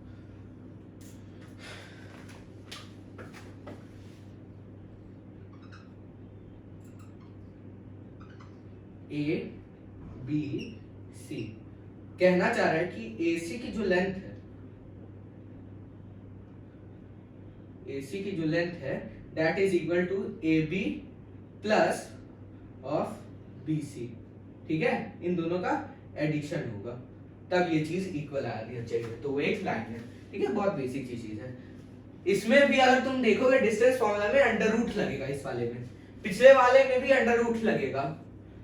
A B C कहना चाह रहा है कि AC की जो लेंथ है, AC की जो लेंथ है that is equal to AB plus of BC। ठीक है, इन दोनों का एडिशन होगा तब ये चीज इक्वल आनी चाहिए, तो वो एक लाइन है। ठीक है, बहुत बेसिक चीज है। इसमें भी अगर तुम देखोगे डिस्टेंस फॉर्मूला में अंडर रूट लगेगा, इस वाले में, पिछले वाले में भी अंडर रूट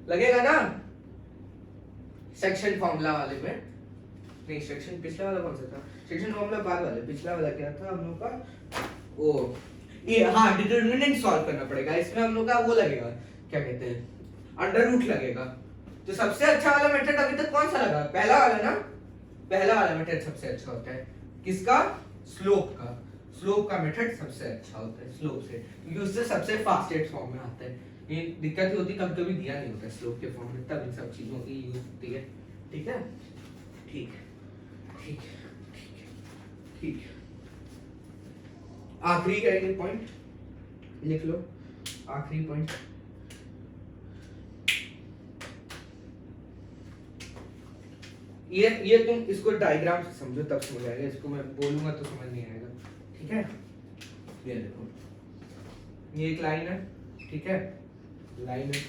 लगेगा ना, सेक्शन फॉर्मूला वाले में नहीं, सेक्शन पिछला वाला कौन सा था? सेक्शन फॉर्मूला बाद वाले, पिछला वाला क्या था हम लोग का? ओ ये हाँ, डिटरमिनेंट सॉल्व करना पड़ेगा, इसमें हम लोग का वो लगेगा, क्या कहते हैं, अंडर रूट लगेगा। तो सबसे अच्छा वाला मेथड अभी तक कौन सा लगा? पहला वाला ना, पहला वाला मेथड सबसे अच्छा होता है। किसका? स्लोप का। स्लोप का मेथड सबसे अच्छा होता है, स्लोप से, क्योंकि उससे सबसे फास्टेस्ट फॉर्म में आता है। ये दिक्कत होती कभी कभी दिया नहीं होता स्लोप के फॉर्म में, तब इन सब चीजों की यूज होती है। ठीक है, ठीक ठीक ठीक ठीक। आखिरी करेंगे पॉइंट, लिख लो आखिरी पॉइंट, ये तुम इसको डायग्राम से समझो तब समझ आएगा, इसको मैं बोलूंगा तो समझ नहीं आएगा। ठीक है, ये देखो, ये एक लाइन है, ठीक है, लाइन है,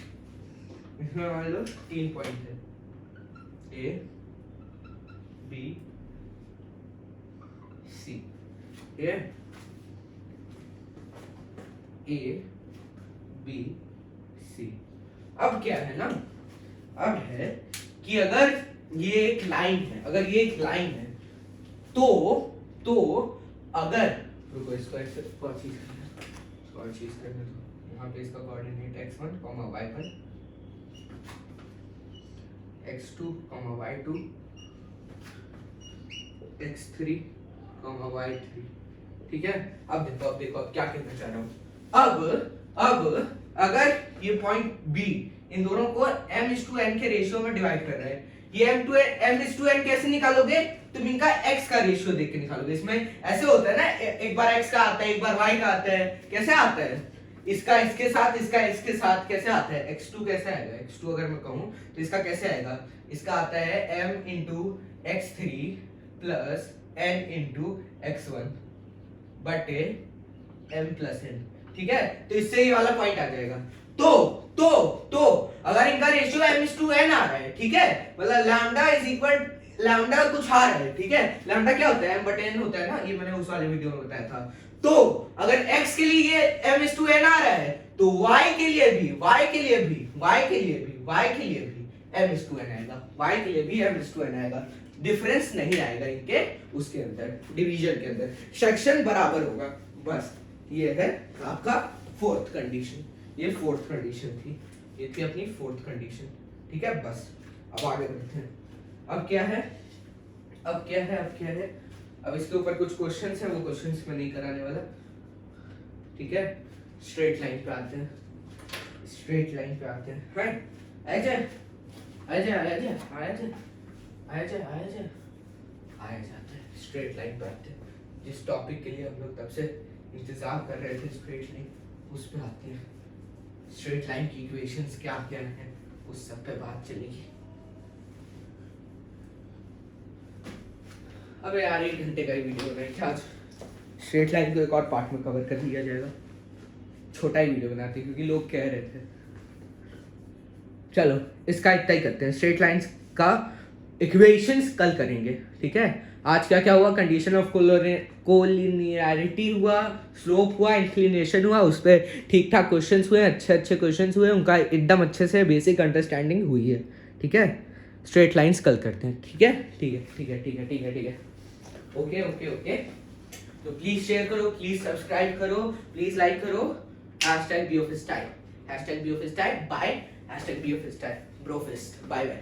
इसमें मान लो 3 पॉइंट है, ए बी सी, ये ए बी सी। अब क्या है ना, अब है कि अगर ये एक लाइन है, अगर ये एक लाइन है तो अगर रुको इसको ऐसे और चीज करने दो। यहाँ पे इसका coordinate x1, y1, x2, y2, x3, y3, ठीक है। अब देखो अब क्या कहना चाह रहा हूँ। अब अगर ये पॉइंट B इन दोनों को m/n के रेशियो में डिवाइड कर रहा है, ये m/n कैसे निकालोगे, तुम इनका x का रेशियो देख के निकालोगे। इसमें ऐसे होता है ना, एक बार x का आता है, एक बार y का आता है। कैसे आता है, इसका इसके साथ, इसका इसके साथ कैसे आता है, x2 कैसे आएगा, x2 अगर मैं कहूँ तो इसका कैसे आएगा, इसका आता है m into x3 plus n into x1 बटे m प्लस n, ठीक है। तो इससे ये वाला पॉइंट आ जाएगा। तो अगर इनका रेशियो m/n आ रहा है, ठीक है, मतलब लैम्डा इज इक्वल, लैम्डा कुछ आ रहा है, ठीक है। लैम्डा क्या होता है, m/n होता है ना, ये मैंने उस वाले वीडियो में बताया था। तो अगर x के लिए ये m/n आ रहा है तो y के लिए भी m/n आएगा, y के लिए भी m/n आएगा। डिफरेंस नहीं आएगा इनके उसके अंदर, डिवीजन के अंदर, सेक्शन बराबर होगा। बस ये है आपका फोर्थ कंडीशन, ये फोर्थ कंडीशन थी, ये थी अपनी फोर्थ कंडीशन, ठीक है। बस अब आगे बढ़ते हैं। अब क्या है, अब इसके ऊपर कुछ क्वेश्चंस है, वो क्वेश्चंस मैं नहीं कराने वाला, ठीक है। स्ट्रेट लाइन पे आते हैं, राइट। आया जाते हैं, स्ट्रेट लाइन पे आते हैं। जिस टॉपिक के लिए हम लोग तब से इंतजार कर रहे थे, स्ट्रेट लाइन, उस पे आते हैं। स्ट्रेट लाइन की इक्वेशंस क्या क्या हैं, उस सब पे बात चलेगी। अबे यार 1 घंटे का ही वीडियो बनाए क्या आज, स्ट्रेट लाइन को एक और पार्ट में कवर कर लिया जाएगा। छोटा ही वीडियो बनाते हैं क्योंकि लोग कह रहे थे। चलो इसका इतना ही करते हैं, स्ट्रेट लाइंस का इक्वेशंस कल करेंगे, ठीक है। आज क्या क्या हुआ, कंडीशन ऑफ कोलिनियरिटी हुआ, स्लोप हुआ, इंक्लिनेशन हुआ, उस पर ठीक ठाक क्वेश्चंस हुए, अच्छे क्वेश्चंस हुए, उनका एकदम अच्छे से बेसिक अंडरस्टैंडिंग हुई है, ठीक है। स्ट्रेट लाइंस कल करते हैं, ठीक है। ओके। तो प्लीज शेयर करो, प्लीज सब्सक्राइब करो, प्लीज लाइक करो। #BOFStyle, #BOFStyle, bye #BOFStyle, brofist, bye bye.